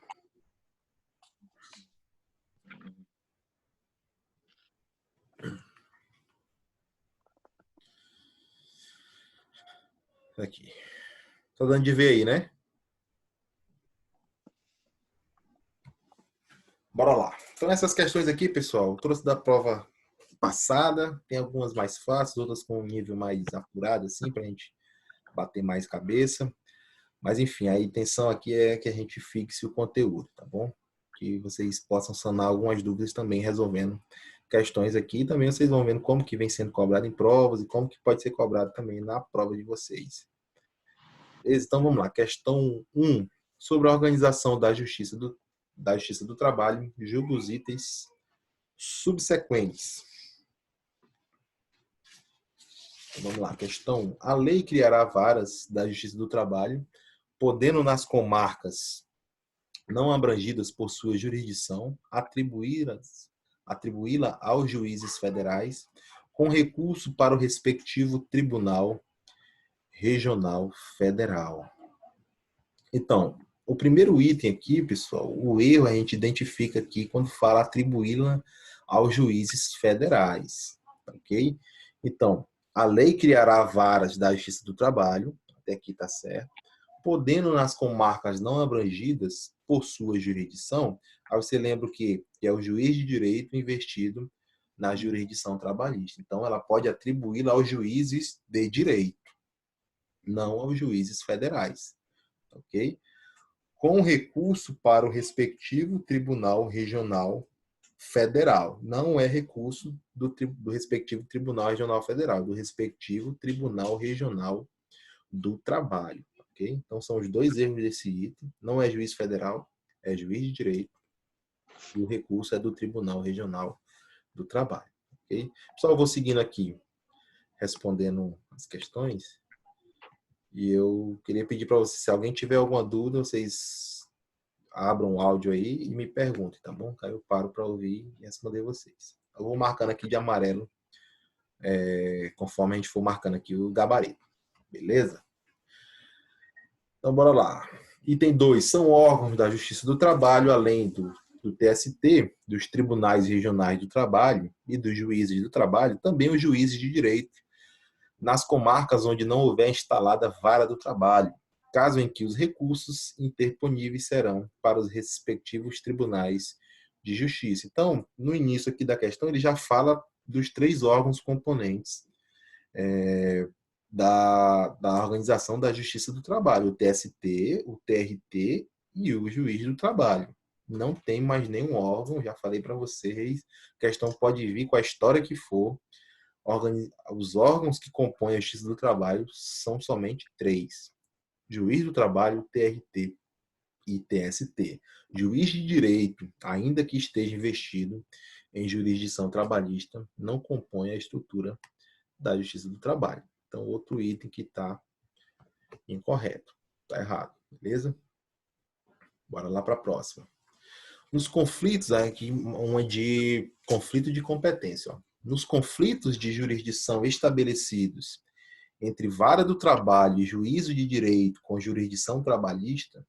Aqui. Tá dando de ver aí, né? Bora lá. Então, essas questões aqui, pessoal, eu trouxe da prova passada. Tem algumas mais fáceis, outras com um nível mais apurado, assim, pra gente bater mais cabeça. Mas, enfim, a intenção aqui é que a gente fixe o conteúdo, tá bom? Que vocês possam sanar algumas dúvidas também, resolvendo questões aqui. E também vocês vão vendo como que vem sendo cobrado em provas e como que pode ser cobrado também na prova de vocês. Então, vamos lá. Questão 1. Sobre a organização da Justiça do Trabalho, julga os itens subsequentes. Então, vamos lá. Questão 1. A lei criará varas da Justiça do Trabalho, podendo nas comarcas não abrangidas por sua jurisdição, atribuí-la aos juízes federais, com recurso para o respectivo Tribunal Regional Federal. Então, o primeiro item aqui, pessoal, o erro a gente identifica aqui quando fala atribuí-la aos juízes federais, ok? Então, a lei criará varas da Justiça do Trabalho, até aqui está certo, podendo nas comarcas não abrangidas por sua jurisdição, aí você lembra que é o juiz de direito investido na jurisdição trabalhista. Então, ela pode atribuí-la aos juízes de direito, não aos juízes federais, ok? Com recurso para o respectivo Tribunal Regional Federal. Não é recurso do respectivo Tribunal Regional Federal, do respectivo Tribunal Regional do Trabalho. Okay? Então, são os dois erros desse item. Não é juiz federal, é juiz de direito. E o recurso é do Tribunal Regional do Trabalho. Okay? Pessoal, eu vou seguindo aqui, respondendo as questões. E eu queria pedir para vocês, se alguém tiver alguma dúvida, vocês abram o áudio aí e me perguntem, tá bom? Aí eu paro para ouvir e responder vocês. Eu vou marcando aqui de amarelo, conforme a gente for marcando aqui o gabarito. Beleza? Então, bora lá. Item 2. São órgãos da Justiça do Trabalho, além do TST, dos Tribunais Regionais do Trabalho e dos Juízes do Trabalho, também os juízes de direito, nas comarcas onde não houver instalada vara do trabalho, caso em que os recursos interponíveis serão para os respectivos tribunais de justiça. Então, no início aqui da questão, ele já fala dos 3 órgãos componentes da Organização da Justiça do Trabalho, o TST, o TRT e o Juiz do Trabalho. Não tem mais nenhum órgão, já falei para vocês, a questão pode vir com a história que for. Os órgãos que compõem a Justiça do Trabalho são somente 3. Juiz do Trabalho, TRT e TST. Juiz de direito, ainda que esteja investido em jurisdição trabalhista, não compõe a estrutura da Justiça do Trabalho. Então, outro item que está incorreto, está errado, beleza? Bora lá para a próxima. Nos conflitos, aqui uma de conflito de competência. Ó. Nos conflitos de jurisdição estabelecidos entre vara do trabalho e juízo de direito com jurisdição trabalhista,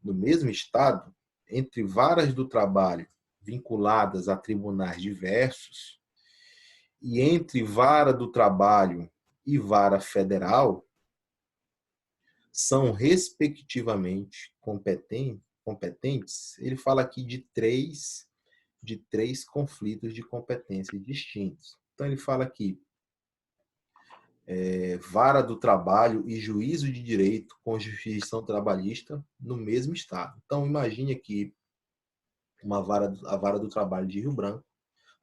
no mesmo Estado, entre varas do trabalho vinculadas a tribunais diversos e entre vara do trabalho e vara federal, são respectivamente competentes. Ele fala aqui de três conflitos de competência distintos. Então, ele fala aqui vara do trabalho e juízo de direito com jurisdição trabalhista no mesmo Estado. Então, imagine aqui a vara do trabalho de Rio Branco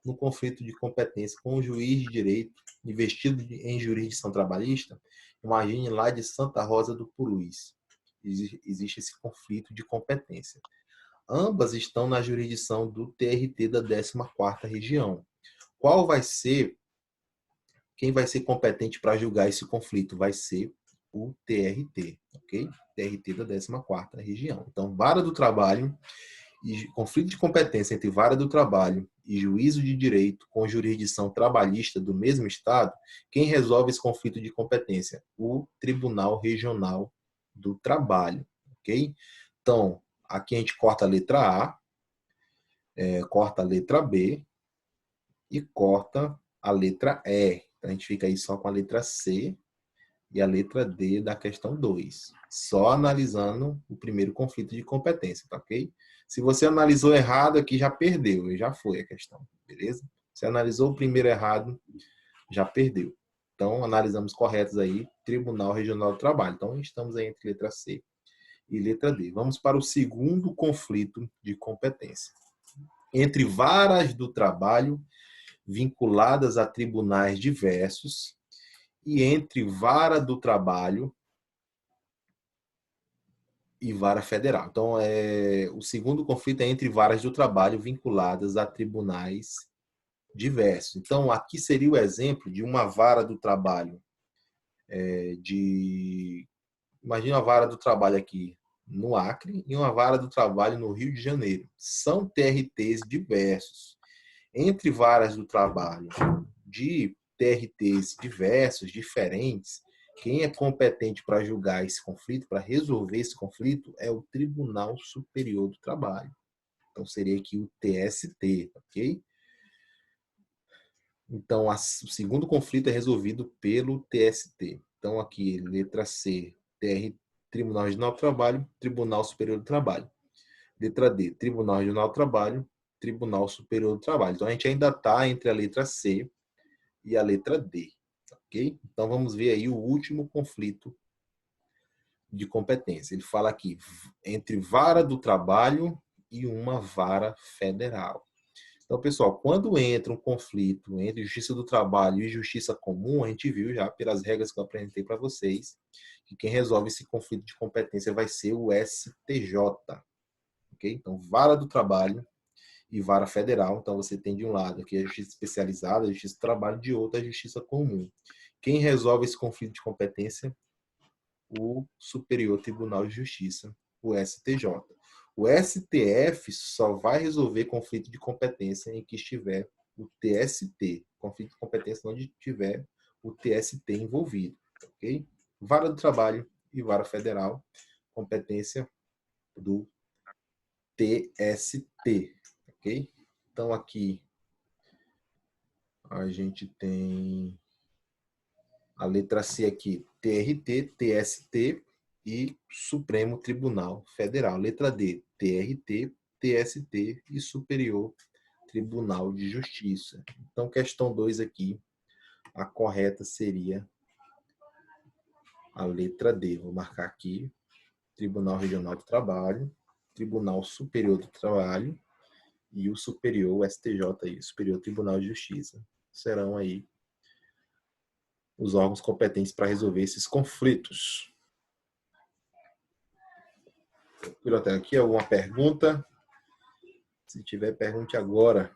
no conflito de competência com o juiz de direito investido em jurisdição trabalhista. Imagine lá de Santa Rosa do Purus. Existe esse conflito de competência. Ambas estão na jurisdição do TRT da 14ª região. Quem vai ser competente para julgar esse conflito? Vai ser o TRT, ok? TRT da 14ª região. Então, vara do trabalho e conflito de competência entre vara do trabalho e juízo de direito com jurisdição trabalhista do mesmo Estado, quem resolve esse conflito de competência? O Tribunal Regional do Trabalho, ok? Então, aqui a gente corta a letra A, corta a letra B e corta a letra E. Então, a gente fica aí só com a letra C E a letra D da questão 2. Só analisando o primeiro conflito de competência, tá ok? Se você analisou errado aqui, já perdeu, já foi a questão, beleza? Se analisou o primeiro errado, já perdeu. Então, analisamos corretos aí, Tribunal Regional do Trabalho. Então, estamos aí entre letra C e letra D. Vamos para o segundo conflito de competência. Entre varas do trabalho vinculadas a tribunais diversos e entre vara do trabalho e vara federal. Então, o segundo conflito é entre varas do trabalho vinculadas a tribunais diversos. Então, aqui seria o exemplo de uma vara do trabalho imagina a vara do trabalho aqui no Acre e uma vara do trabalho no Rio de Janeiro. São TRTs diversos. Entre varas do trabalho de TRTs diversos, diferentes, quem é competente para julgar esse conflito, para resolver esse conflito, é o Tribunal Superior do Trabalho. Então, seria aqui o TST, ok? Então, o segundo conflito é resolvido pelo TST. Então, aqui, letra C, Tribunal Regional do Trabalho, Tribunal Superior do Trabalho. Letra D, Tribunal Regional do Trabalho, Tribunal Superior do Trabalho. Então, a gente ainda está entre a letra C e a letra D, ok? Então, vamos ver aí o último conflito de competência. Ele fala aqui, entre vara do trabalho e uma vara federal. Então, pessoal, quando entra um conflito entre justiça do trabalho e justiça comum, a gente viu já pelas regras que eu apresentei para vocês, que quem resolve esse conflito de competência vai ser o STJ. Okay? Então, vara do trabalho e vara federal. Então, você tem de um lado aqui a justiça especializada, a justiça do trabalho, de outro a justiça comum. Quem resolve esse conflito de competência? O Superior Tribunal de Justiça, o STJ. O STF só vai resolver conflito de competência em que estiver o TST. Conflito de competência onde tiver o TST envolvido. Ok? Vara do Trabalho e Vara Federal, competência do TST. Ok? Então, aqui a gente tem a letra C aqui, TRT, TST e Supremo Tribunal Federal. Letra D, TRT, TST e Superior Tribunal de Justiça. Então, questão 2 aqui, a correta seria a letra D. Vou marcar aqui, Tribunal Regional do Trabalho, Tribunal Superior do Trabalho e o Superior, o STJ aí, Superior Tribunal de Justiça. Serão aí os órgãos competentes para resolver esses conflitos. Pilotel, aqui alguma pergunta? Se tiver, pergunte agora.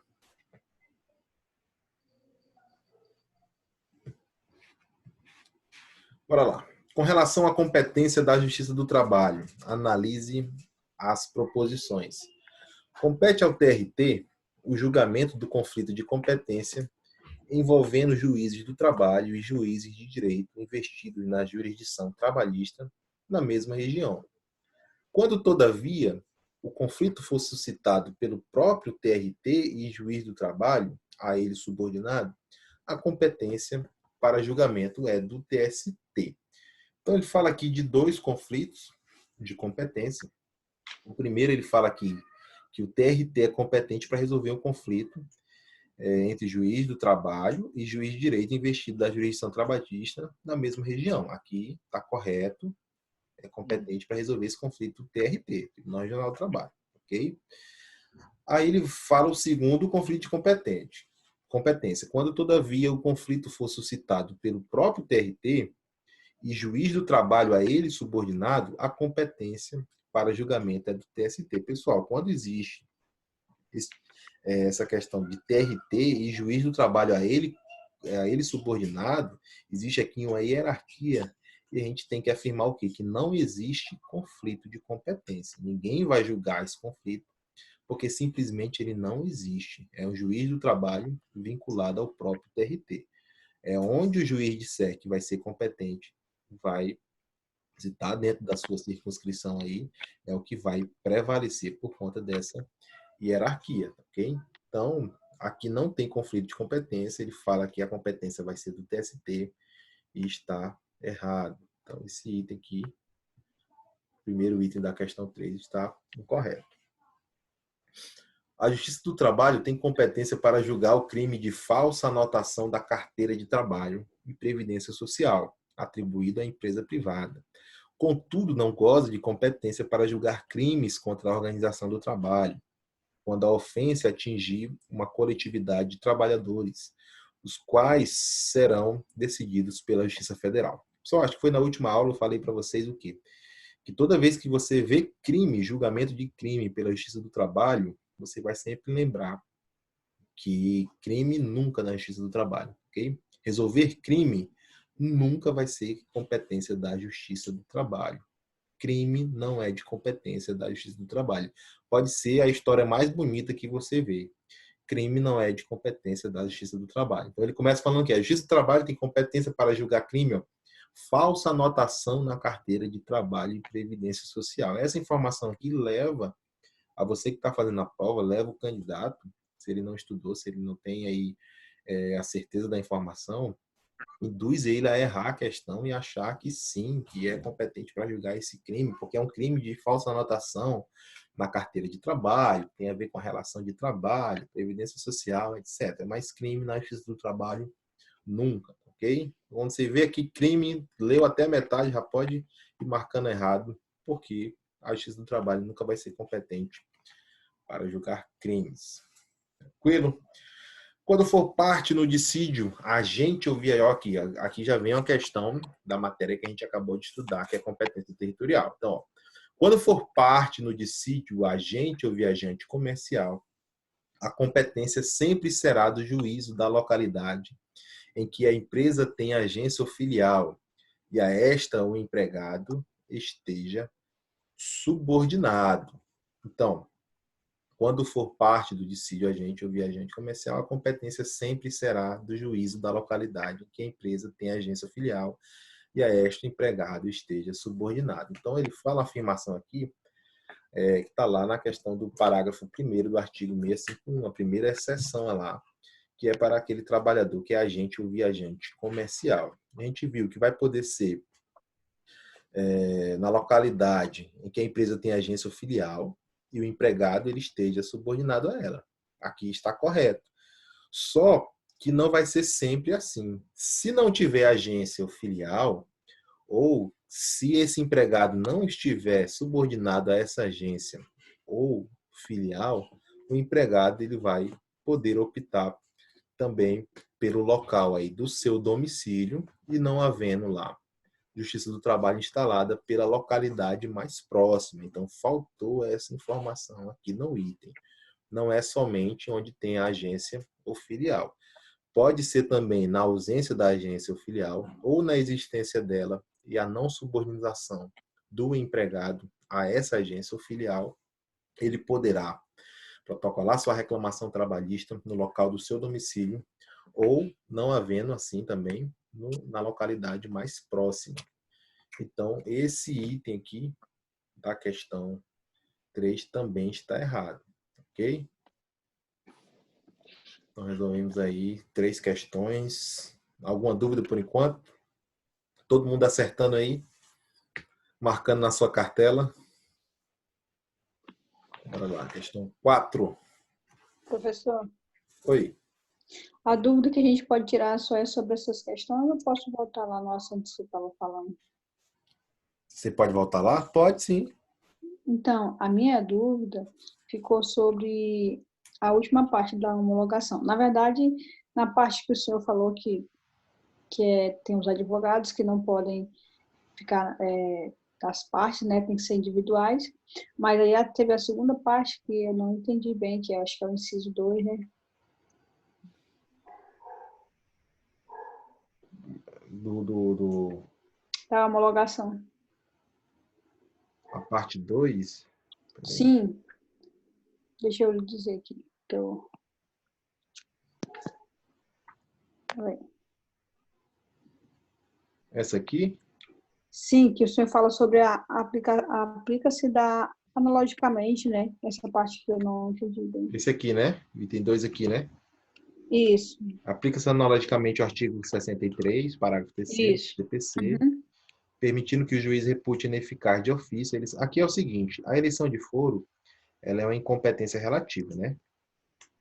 Bora lá. Com relação à competência da Justiça do Trabalho, analise as proposições. Compete ao TRT o julgamento do conflito de competência envolvendo juízes do trabalho e juízes de direito investidos na jurisdição trabalhista na mesma região. Quando, todavia, o conflito for suscitado pelo próprio TRT e juiz do trabalho, a ele subordinado, a competência para julgamento é do TST. Então, ele fala aqui de dois conflitos de competência. O primeiro, ele fala aqui que o TRT é competente para resolver um conflito entre juiz do trabalho e juiz de direito investido da jurisdição trabalhista na mesma região. Aqui está correto, é competente para resolver esse conflito TRT, Tribunal Regional do Trabalho. Ok? Aí ele fala o segundo conflito de competência. Quando, todavia, o conflito for suscitado pelo próprio TRT e juiz do trabalho a ele subordinado, a competência para julgamento é do TST. Pessoal, quando existe essa questão de TRT e juiz do trabalho a ele subordinado, existe aqui uma hierarquia e a gente tem que afirmar o quê? Que não existe conflito de competência. Ninguém vai julgar esse conflito porque simplesmente ele não existe. É um juiz do trabalho vinculado ao próprio TRT. É onde o juiz disser que vai ser competente, vai, se está dentro da sua circunscrição aí, é o que vai prevalecer por conta dessa hierarquia, ok? Então, aqui não tem conflito de competência, ele fala que a competência vai ser do TST e está errado. Então, esse item aqui, primeiro item da questão 3, está incorreto. A Justiça do Trabalho tem competência para julgar o crime de falsa anotação da carteira de trabalho e previdência social, atribuído à empresa privada. Contudo, não goza de competência para julgar crimes contra a organização do trabalho, quando a ofensa atingir uma coletividade de trabalhadores, os quais serão decididos pela Justiça Federal. Só acho que foi na última aula eu falei para vocês o quê? Que toda vez que você vê crime, julgamento de crime pela Justiça do Trabalho, você vai sempre lembrar que crime nunca na Justiça do Trabalho, ok? Resolver crime nunca vai ser competência da Justiça do Trabalho. Crime não é de competência da Justiça do Trabalho. Pode ser a história mais bonita que você vê. Crime não é de competência da Justiça do Trabalho. Então ele começa falando que a Justiça do Trabalho tem competência para julgar crime, ó, falsa anotação na carteira de trabalho e previdência social. Essa informação aqui leva a você que está fazendo a prova, leva o candidato, se ele não estudou, se ele não tem aí a certeza da informação, induz ele a errar a questão e achar que sim, que é competente para julgar esse crime, porque é um crime de falsa anotação na carteira de trabalho, tem a ver com a relação de trabalho, previdência social, etc. Mas crime na Justiça do Trabalho, nunca, ok? Quando você vê aqui crime, leu até a metade, já pode ir marcando errado, porque a Justiça do Trabalho nunca vai ser competente para julgar crimes. Tranquilo? Quando for parte no dissídio, agente ou viajante, aqui já vem uma questão da matéria que a gente acabou de estudar, que é competência territorial. Então, ó, quando for parte no dissídio, agente ou viajante comercial, a competência sempre será do juízo da localidade em que a empresa tem agência ou filial e a esta o empregado esteja subordinado. Então, quando for parte do dissídio agente ou viajante comercial, a competência sempre será do juízo da localidade em que a empresa tem agência ou filial e a esta o empregado esteja subordinado. Então, ele fala a afirmação aqui, que está lá na questão do parágrafo 1º do artigo 651, a primeira exceção lá, que é para aquele trabalhador que é agente ou viajante comercial. A gente viu que vai poder ser na localidade em que a empresa tem agência ou filial e o empregado ele esteja subordinado a ela. Aqui está correto. Só que não vai ser sempre assim. Se não tiver agência ou filial, ou se esse empregado não estiver subordinado a essa agência ou filial, o empregado ele vai poder optar também pelo local aí do seu domicílio e não havendo lá Justiça do Trabalho instalada pela localidade mais próxima. Então, faltou essa informação aqui no item. Não é somente onde tem a agência ou filial. Pode ser também na ausência da agência ou filial ou na existência dela e a não subordinação do empregado a essa agência ou filial, ele poderá protocolar sua reclamação trabalhista no local do seu domicílio ou, não havendo assim também, na localidade mais próxima. Então, esse item aqui da questão 3 também está errado, ok? Então, resolvemos aí 3 questões. Alguma dúvida por enquanto? Todo mundo acertando aí? Marcando na sua cartela? Bora lá, questão 4. Professor, Oi. a dúvida que a gente pode tirar só é sobre essas questões, eu posso voltar lá no assunto que você estava falando? Você pode voltar lá? Pode, sim. Então, a minha dúvida ficou sobre a última parte da homologação. Na verdade, na parte que o senhor falou que tem os advogados que não podem ficar das partes, né, tem que ser individuais, mas aí teve a segunda parte que eu não entendi bem, que acho que é o inciso 2, né? Da homologação. A parte 2? Sim. Deixa eu dizer aqui. Essa aqui? Sim, que o senhor fala sobre aplica-se analogicamente, né? Essa parte que eu não entendi bem. Esse aqui, né? Item 2 aqui, né? Isso, Aplica-se analogicamente o artigo 63, parágrafo 3º isso. do CPC, Uhum. permitindo que o juiz repute ineficaz de ofício. Aqui é o seguinte, a eleição de foro, ela é uma incompetência relativa, né?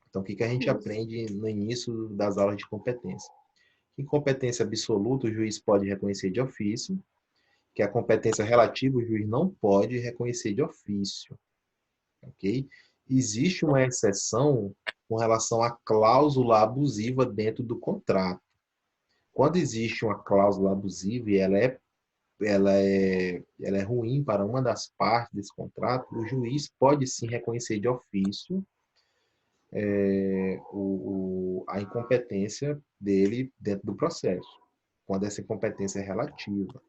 Então, o que a gente aprende no início das aulas de competência? Incompetência absoluta, o juiz pode reconhecer de ofício, que a competência relativa, o juiz não pode reconhecer de ofício, ok? Existe uma exceção com relação à cláusula abusiva dentro do contrato. Quando existe uma cláusula abusiva e ela é ruim para uma das partes desse contrato, o juiz pode sim reconhecer de ofício a incompetência dele dentro do processo, quando essa incompetência é relativa.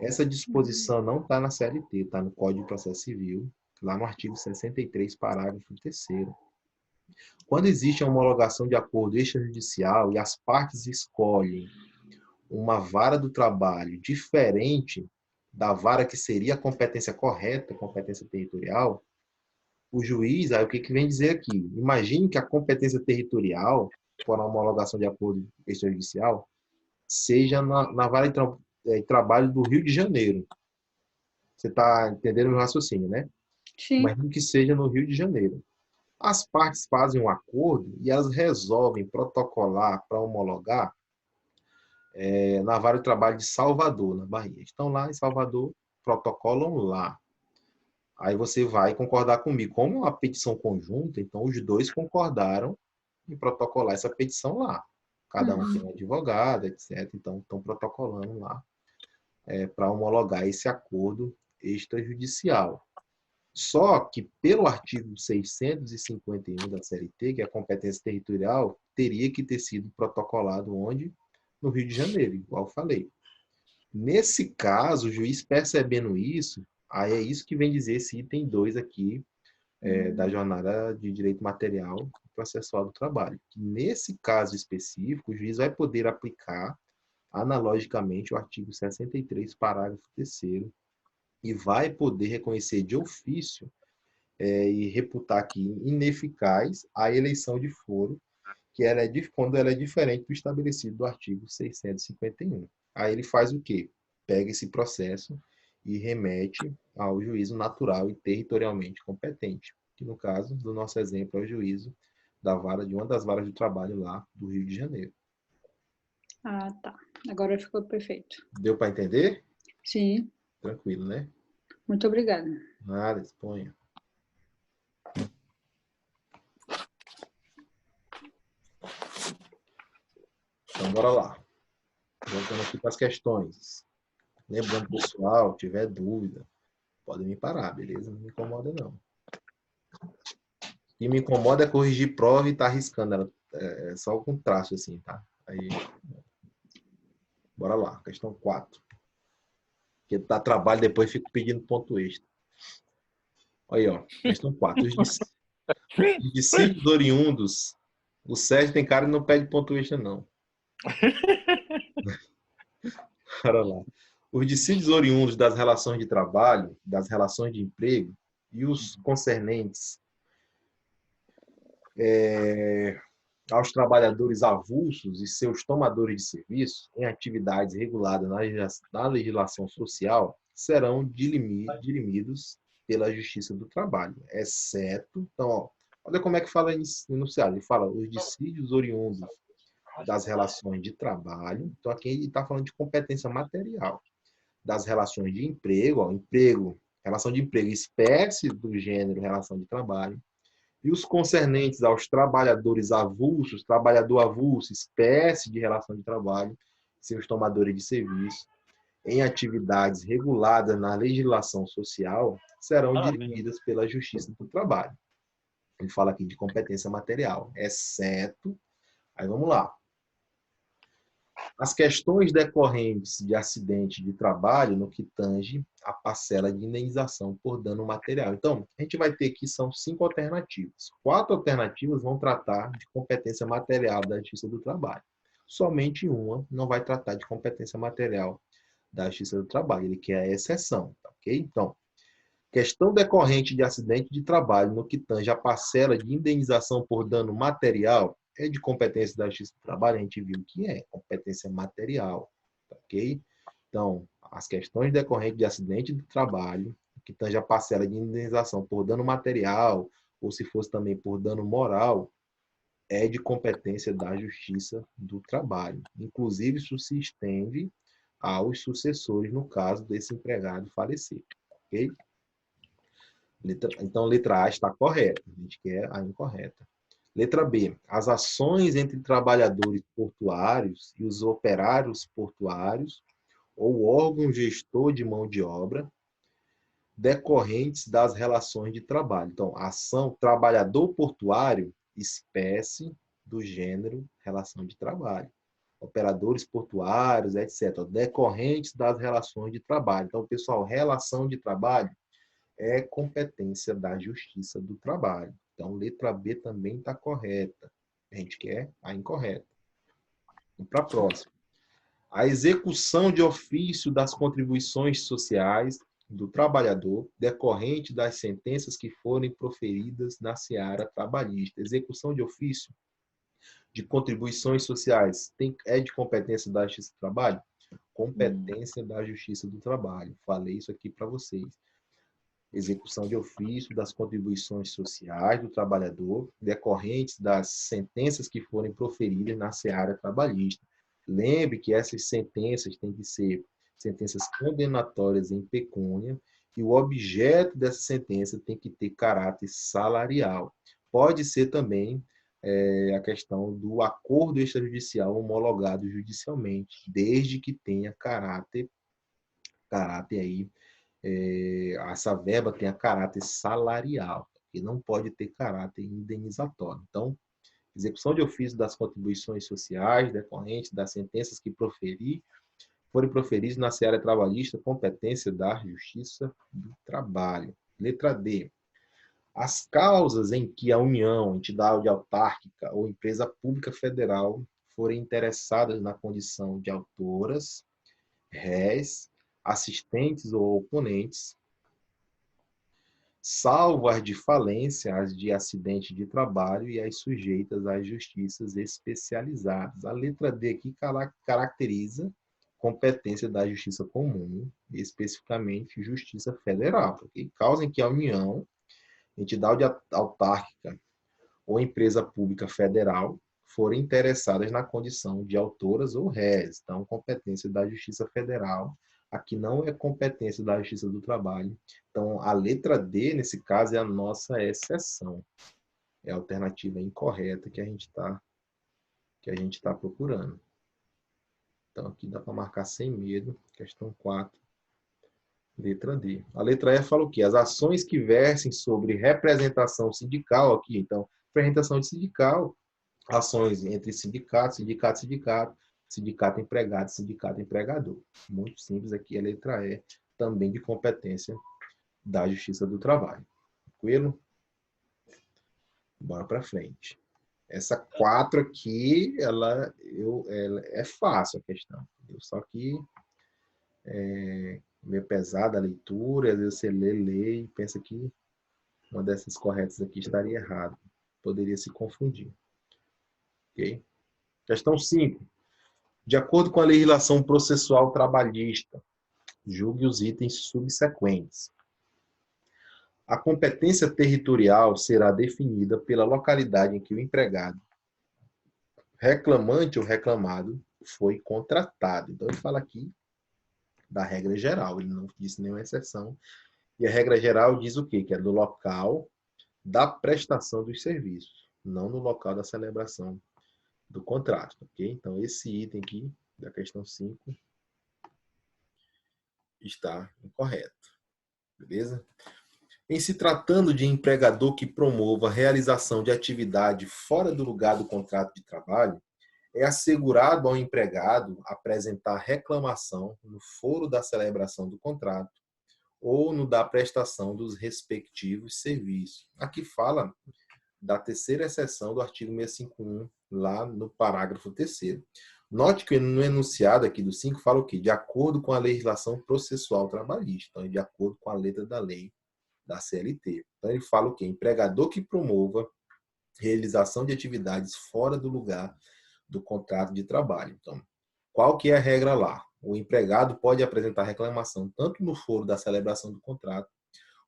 Essa disposição não está na CLT, está no Código de Processo Civil, lá no artigo 63, parágrafo 3º. Quando existe a homologação de acordo extrajudicial e as partes escolhem uma vara do trabalho diferente da vara que seria a competência correta, a competência territorial, o juiz, aí o que vem dizer aqui? Imagine que a competência territorial, por uma homologação de acordo extrajudicial, seja na vara de trabalho do Rio de Janeiro. Você está entendendo o meu raciocínio, né? Sim. Imagine que seja no Rio de Janeiro. As partes fazem um acordo e elas resolvem protocolar para homologar na vara de trabalho de Salvador, na Bahia. Estão lá em Salvador, protocolam lá. Aí você vai concordar comigo. Como é uma petição conjunta, então os dois concordaram em protocolar essa petição lá. Cada um tem um advogado, etc. Então, estão protocolando lá para homologar esse acordo extrajudicial. Só que, pelo artigo 651 da CLT, que é a competência territorial, teria que ter sido protocolado onde? No Rio de Janeiro, igual eu falei. Nesse caso, o juiz percebendo isso, aí é isso que vem dizer esse item 2 aqui da jornada de direito material processual do trabalho. Nesse caso específico, o juiz vai poder aplicar analogicamente o artigo 63, parágrafo 3º, e vai poder reconhecer de ofício e reputar aqui ineficaz a eleição de foro, que quando ela é diferente do estabelecido do artigo 651. Aí ele faz o quê? Pega esse processo e remete ao juízo natural e territorialmente competente, que no caso do nosso exemplo é o juízo de uma das varas de trabalho lá do Rio de Janeiro. Ah, tá. Agora ficou perfeito. Deu para entender? Sim. Tranquilo, né? Muito obrigada. Nada, exponha. Então, bora lá. Voltando aqui para as questões. Lembrando, pessoal, se tiver dúvida, pode me parar, beleza? Não me incomoda, não. O que me incomoda é corrigir prova e estar arriscando ela. É só com traço assim, tá? Aí, bora lá. Questão 4. Porque dá trabalho, depois fico pedindo ponto extra. Aí, ó. Questão 4. Os dissídios oriundos. O Sérgio tem cara que não pede ponto extra, não. Bora lá. Os dissídios oriundos das relações de trabalho, das relações de emprego e os concernentes aos trabalhadores avulsos e seus tomadores de serviço em atividades reguladas na legislação social serão dirimidos pela Justiça do Trabalho, exceto... Então, ó, olha como é que fala no enunciado. Ele fala os dissídios oriundos das relações de trabalho. Então, aqui ele está falando de competência material. Das relações de emprego, ó, emprego, relação de emprego, espécie do gênero, relação de trabalho. E os concernentes aos trabalhadores avulsos, trabalhador avulso, espécie de relação de trabalho, seus tomadores de serviço, em atividades reguladas na legislação social, serão dirimidas pela Justiça do Trabalho. Ele fala aqui de competência material, exceto... Aí vamos lá. As questões decorrentes de acidente de trabalho no que tange a parcela de indenização por dano material. Então, a gente vai ter aqui, são 5 alternativas. 4 alternativas vão tratar de competência material da Justiça do Trabalho. Somente uma não vai tratar de competência material da Justiça do Trabalho. Ele quer a exceção, tá ok? Então, questão decorrente de acidente de trabalho no que tange a parcela de indenização por dano material, É de competência da Justiça do Trabalho, a gente viu que é competência material, ok? Então, as questões decorrentes de acidente do trabalho, que tange a parcela de indenização por dano material, ou se fosse também por dano moral, é de competência da Justiça do Trabalho. Inclusive, isso se estende aos sucessores, no caso desse empregado falecer, ok? Então, letra A está correta, a gente quer a incorreta. Letra B. As ações entre trabalhadores portuários e os operários portuários ou órgão gestor de mão de obra decorrentes das relações de trabalho. Então, ação trabalhador portuário, espécie do gênero relação de trabalho. Operadores portuários, etc. Decorrentes das relações de trabalho. Então, pessoal, relação de trabalho é competência da Justiça do Trabalho. Então, letra B também está correta. A gente quer a incorreta. Vamos para a próxima. A execução de ofício das contribuições sociais do trabalhador decorrente das sentenças que forem proferidas na seara trabalhista. Execução de ofício de contribuições sociais é de competência da Justiça do Trabalho? Competência da Justiça do Trabalho. Falei isso aqui para vocês. Execução de ofício das contribuições sociais do trabalhador decorrentes das sentenças que forem proferidas na seara trabalhista. Lembre que essas sentenças têm que ser sentenças condenatórias em pecúnia e o objeto dessa sentença tem que ter caráter salarial. Pode ser também a questão do acordo extrajudicial homologado judicialmente, desde que tenha caráter aí, essa verba tenha caráter salarial, e não pode ter caráter indenizatório. Então, execução de ofício das contribuições sociais decorrentes das sentenças que forem proferidas na seara trabalhista, competência da Justiça do Trabalho. Letra D. As causas em que a União, entidade autárquica ou empresa pública federal forem interessadas na condição de autoras, réis, assistentes ou oponentes, salvo as de falência, as de acidente de trabalho e as sujeitas às justiças especializadas. A letra D aqui caracteriza competência da Justiça Comum, especificamente Justiça Federal, porque causa em que a União, entidade autárquica ou empresa pública federal forem interessadas na condição de autoras ou réis. Então, competência da Justiça Federal. Aqui não é competência da Justiça do Trabalho. Então, a letra D, nesse caso, é a nossa exceção. É a alternativa incorreta que a gente tá procurando. Então, aqui dá para marcar sem medo. Questão 4, letra D. A letra E fala o quê? As ações que versem sobre representação sindical aqui. Então, representação de sindical, ações entre sindicato, sindicato empregado, sindicato empregador. Muito simples aqui, a letra E, também de competência da Justiça do Trabalho. Tranquilo? Bora para frente. Essa 4 aqui, ela é fácil a questão. Só que meio pesada a leitura, às vezes você lê e pensa que uma dessas corretas aqui estaria errada. Poderia se confundir. Ok? Questão 5. De acordo com a legislação processual trabalhista, julgue os itens subsequentes. A competência territorial será definida pela localidade em que o empregado, reclamante ou reclamado, foi contratado. Então, ele fala aqui da regra geral, ele não disse nenhuma exceção. E a regra geral diz o quê? Que é do local da prestação dos serviços, não no local da celebração do contrato, ok? Então, esse item aqui, da questão 5, está incorreto, beleza? Em se tratando de empregador que promova a realização de atividade fora do lugar do contrato de trabalho, é assegurado ao empregado apresentar reclamação no foro da celebração do contrato ou no da prestação dos respectivos serviços. Aqui fala da terceira exceção do artigo 651, lá no parágrafo 3º. Note que no enunciado aqui do 5 fala o quê? De acordo com a legislação processual trabalhista, então, de acordo com a letra da lei da CLT. Então, ele fala o quê? Empregador que promova realização de atividades fora do lugar do contrato de trabalho. Então, qual que é a regra lá? O empregado pode apresentar reclamação tanto no foro da celebração do contrato,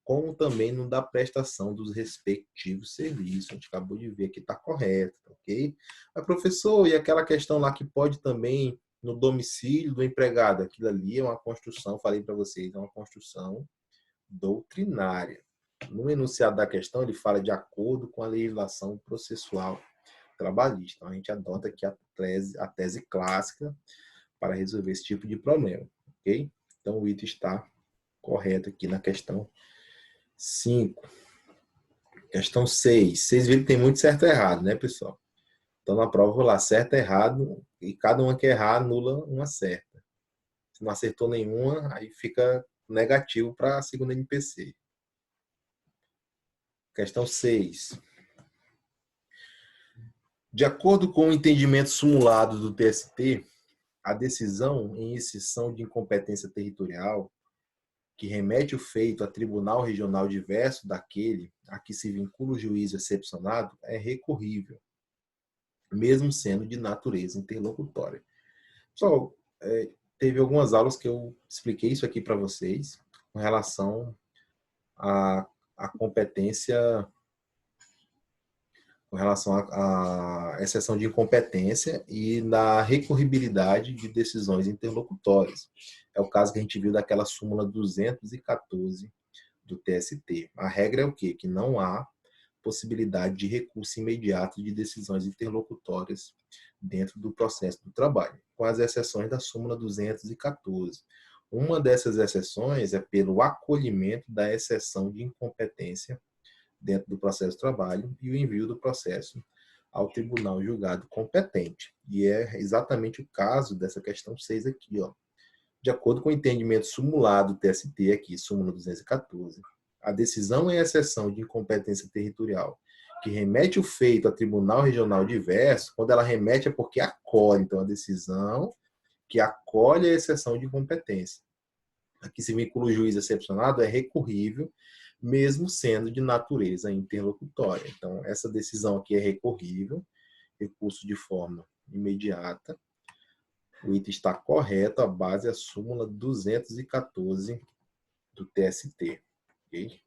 como também no da prestação dos respectivos serviços. A gente acabou de ver que está correto, ok? Mas, professor, e aquela questão lá que pode também no domicílio do empregado? Aquilo ali é uma construção, falei para vocês, é uma construção doutrinária. No enunciado da questão, ele fala de acordo com a legislação processual trabalhista. Então, a gente adota aqui a tese clássica para resolver esse tipo de problema, ok? Então, o item está correto aqui na questão 5. Questão 6. Vocês viram que tem muito certo e errado, né, pessoal? Então, na prova, vou lá, certo e errado, e cada uma que errar anula uma certa. Se não acertou nenhuma, aí fica negativo para a segunda NPC. Questão 6. De acordo com o entendimento simulado do TST, a decisão em exceção de incompetência territorial que remete o feito a tribunal regional diverso daquele a que se vincula o juízo excepcionado é recorrível, mesmo sendo de natureza interlocutória. Pessoal, teve algumas aulas que eu expliquei isso aqui para vocês com relação à competência, com relação à exceção de incompetência e na recorribilidade de decisões interlocutórias. É o caso que a gente viu daquela súmula 214 do TST. A regra é o quê? Que não há possibilidade de recurso imediato de decisões interlocutórias dentro do processo do trabalho, com as exceções da súmula 214. Uma dessas exceções é pelo acolhimento da exceção de incompetência dentro do processo de trabalho e o envio do processo ao tribunal julgado competente. E é exatamente o caso dessa questão 6 aqui, ó. De acordo com o entendimento simulado do TST aqui, súmula 214, a decisão em exceção de incompetência territorial que remete o feito a tribunal regional diverso, quando ela remete é porque acolhe, então a decisão que acolhe a exceção de incompetência. Aqui se vincula o juiz excepcionado é recorrível, mesmo sendo de natureza interlocutória. Então, essa decisão aqui é recorrível, recurso de forma imediata. O item está correto, a base é a súmula 214 do TST. Okay?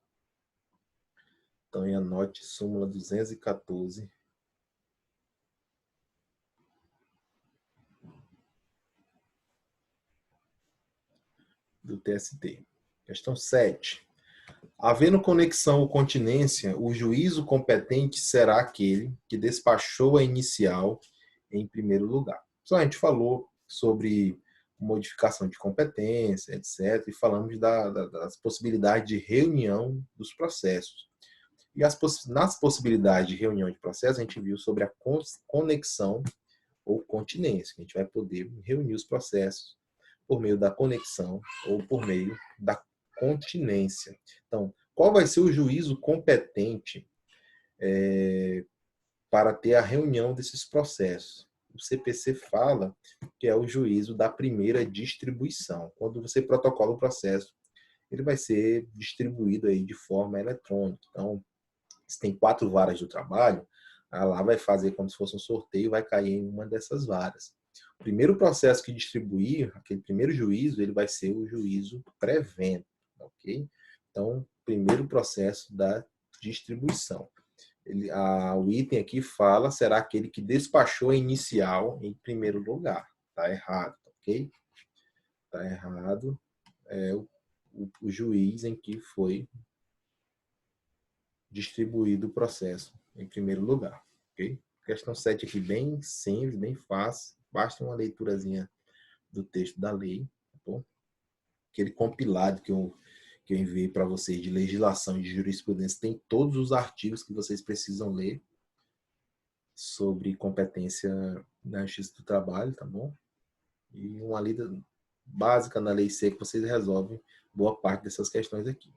Então, anote súmula 214 do TST. Questão 7. Havendo conexão ou continência, o juízo competente será aquele que despachou a inicial em primeiro lugar. Só a gente falou sobre modificação de competência, etc., e falamos das possibilidades de reunião dos processos. E nas possibilidades de reunião de processo, a gente viu sobre a conexão ou continência, que a gente vai poder reunir os processos por meio da conexão ou por meio da continência. Então, qual vai ser o juízo competente para ter a reunião desses processos? O CPC fala que é o juízo da primeira distribuição. Quando você protocola o processo, ele vai ser distribuído aí de forma eletrônica. Então, se tem 4 varas do trabalho, lá vai fazer como se fosse um sorteio e vai cair em uma dessas varas. O primeiro processo que distribuir, aquele primeiro juízo, ele vai ser o juízo pré-venda, ok? Então, primeiro processo da distribuição. O item aqui fala, será aquele que despachou a inicial em primeiro lugar. Está errado, ok? Está errado. É o juiz em que foi distribuído o processo em primeiro lugar, ok? Questão 7 aqui bem simples, bem fácil. Basta uma leiturazinha do texto da lei, tá bom? Aquele compilado que eu enviei para vocês de legislação e de jurisprudência tem todos os artigos que vocês precisam ler sobre competência na Justiça do Trabalho, tá bom? E uma lida básica na Lei C que vocês resolvem boa parte dessas questões aqui.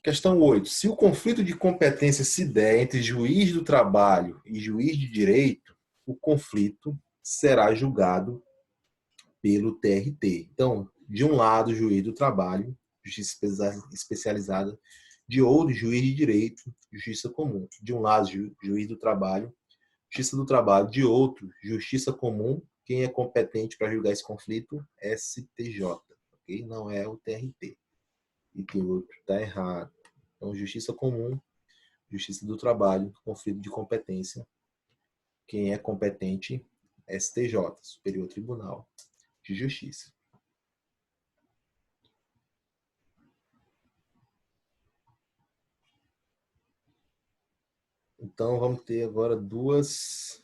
Questão 8. Se o conflito de competência se der entre juiz do trabalho e juiz de direito, o conflito será julgado pelo TRT. Então, de um lado, o juiz do trabalho, justiça especializada, De outro, juiz de direito, justiça comum. De um lado, juiz do trabalho, justiça do trabalho. De outro, justiça comum. Quem é competente para julgar esse conflito? STJ, ok? Não é o TRT. E tem outro, está errado. Então, justiça comum, justiça do trabalho, conflito de competência. Quem é competente? STJ, Superior Tribunal de Justiça. Então, vamos ter agora duas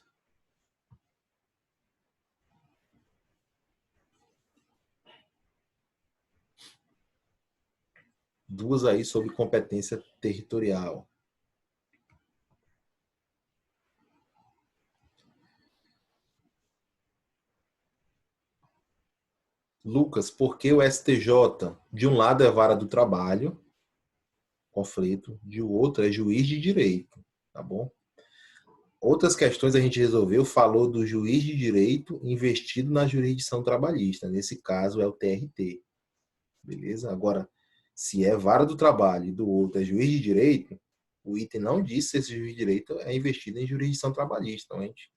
aí sobre competência territorial. Lucas, por que o STJ, de um lado é vara do trabalho, conflito, de outro é juiz de direito, tá bom? Outras questões a gente resolveu, falou do juiz de direito investido na jurisdição trabalhista, nesse caso é o TRT, beleza? Agora, se é vara do trabalho e do outro é juiz de direito, o item não diz se esse juiz de direito é investido em jurisdição trabalhista, então a gente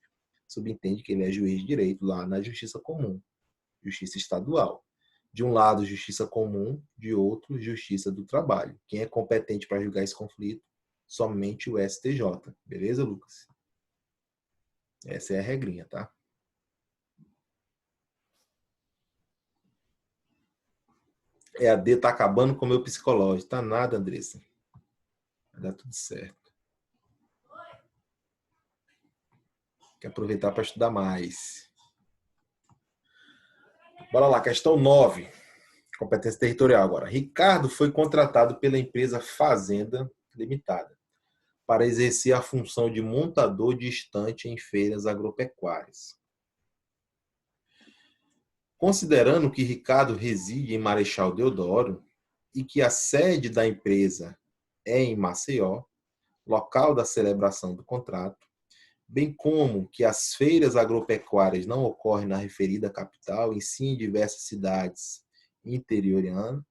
subentende que ele é juiz de direito lá na justiça comum. Justiça estadual. De um lado, justiça comum, de outro, justiça do trabalho. Quem é competente para julgar esse conflito? Somente o STJ. Beleza, Lucas? Essa é a regrinha, tá? EAD tá acabando com o meu psicológico. Tá nada, Andressa. Vai dar tudo certo. Quer aproveitar para estudar mais. Bora lá, questão 9. Competência territorial agora. Ricardo foi contratado pela empresa Fazenda Limitada para exercer a função de montador de estante em feiras agropecuárias. Considerando que Ricardo reside em Marechal Deodoro e que a sede da empresa é em Maceió, local da celebração do contrato, bem como que as feiras agropecuárias não ocorrem na referida capital, e sim em diversas cidades interioranas,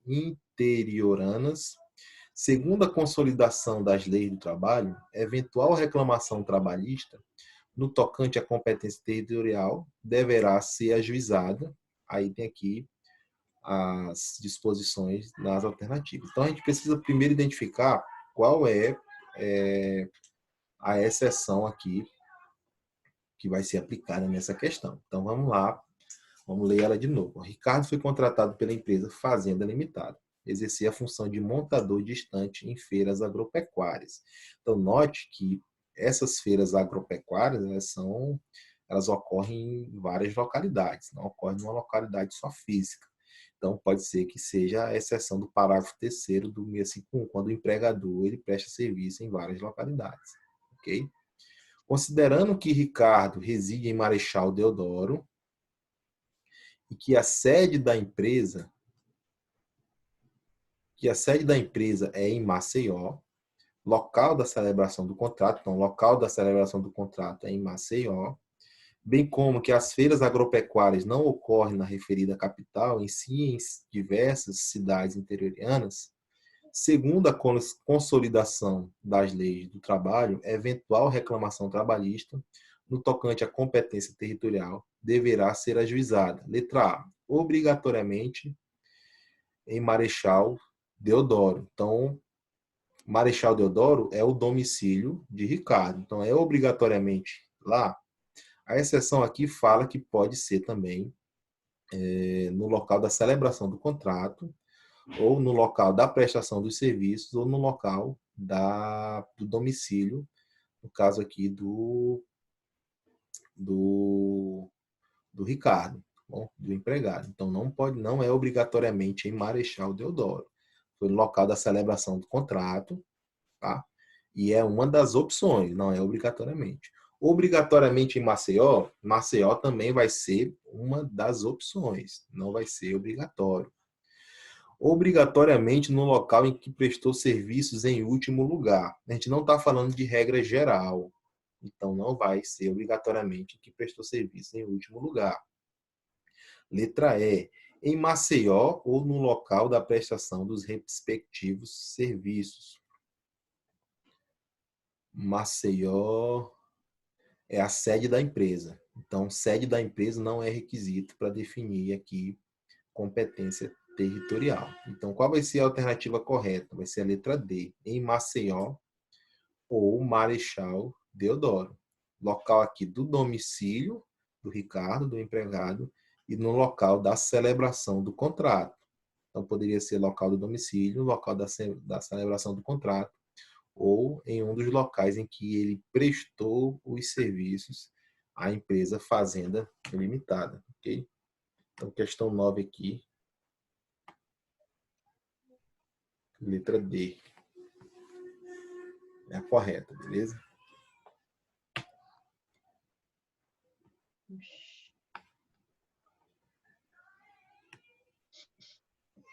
segundo a consolidação das leis do trabalho, eventual reclamação trabalhista no tocante à competência territorial deverá ser ajuizada. Aí tem aqui as disposições nas alternativas. Então, a gente precisa primeiro identificar qual é a exceção aqui que vai ser aplicada nessa questão. Então, vamos lá. Vamos ler ela de novo. O Ricardo foi contratado pela empresa Fazenda Limitada. Exercia a função de montador de estante em feiras agropecuárias. Então, note que essas feiras agropecuárias, elas ocorrem em várias localidades, não ocorrem numa localidade só física. Então, pode ser que seja a exceção do parágrafo 3º do 651, quando o empregador ele presta serviço em várias localidades. Ok? Considerando que Ricardo reside em Marechal Deodoro e que a sede da empresa é em Maceió, local da celebração do contrato, então, local da celebração do contrato é em Maceió, bem como que as feiras agropecuárias não ocorrem na referida capital, em si em diversas cidades interioranas, segundo a consolidação das leis do trabalho, eventual reclamação trabalhista no tocante à competência territorial deverá ser ajuizada. Letra A, obrigatoriamente em Marechal Deodoro. Então, Marechal Deodoro é o domicílio de Ricardo. Então, é obrigatoriamente lá. A exceção aqui fala que pode ser também no local da celebração do contrato, ou no local da prestação dos serviços, ou no local do domicílio, no caso aqui do Ricardo, bom, do empregado. Então, não é obrigatoriamente em Marechal Deodoro. Foi no local da celebração do contrato, tá? E é uma das opções, não é obrigatoriamente. Obrigatoriamente em Maceió, Maceió também vai ser uma das opções, não vai ser obrigatório. Obrigatoriamente no local em que prestou serviços em último lugar. A gente não está falando de regra geral, então não vai ser obrigatoriamente que prestou serviço em último lugar. Letra E, em Maceió ou no local da prestação dos respectivos serviços. Maceió é a sede da empresa. Então, sede da empresa não é requisito para definir aqui competência territorial. Então, qual vai ser a alternativa correta? Vai ser a letra D, em Maceió ou Marechal Deodoro. Local aqui do domicílio do Ricardo, do empregado, e no local da celebração do contrato. Então, poderia ser local do domicílio, local da celebração do contrato, ou em um dos locais em que ele prestou os serviços à empresa Fazenda Limitada. Ok? Então, questão 9 aqui, letra D. É a correta, beleza?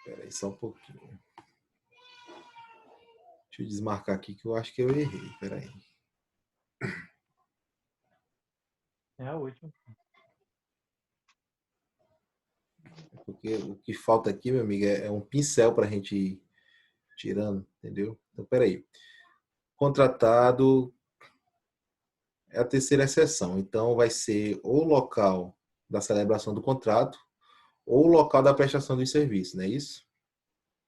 Espera aí só um pouquinho. Deixa eu desmarcar aqui que eu acho que eu errei. Espera aí. É a última. Porque o que falta aqui, meu amigo, é um pincel para a gente ir tirando, entendeu? Então, espera aí. Contratado é a terceira exceção. Então, vai ser o local da celebração do contrato ou o local da prestação dos serviços, não é isso?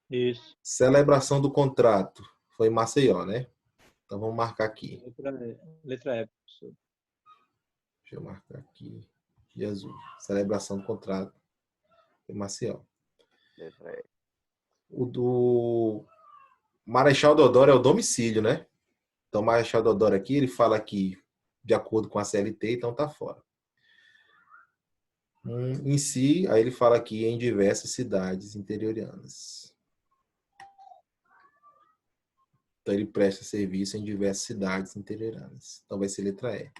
Isso. Celebração do contrato foi em Maceió, né? Então, vamos marcar aqui. Letra E, professor. Deixa eu marcar aqui. De azul. Celebração do contrato foi em Maceió. Letra E. O do Marechal Deodoro é o domicílio, né? Então, Marechal Deodoro aqui, ele fala aqui de acordo com a CLT, então tá fora. Em si, aí ele fala aqui em diversas cidades interiorianas. Então, ele presta serviço em diversas cidades interiorianas. Então, vai ser letra E.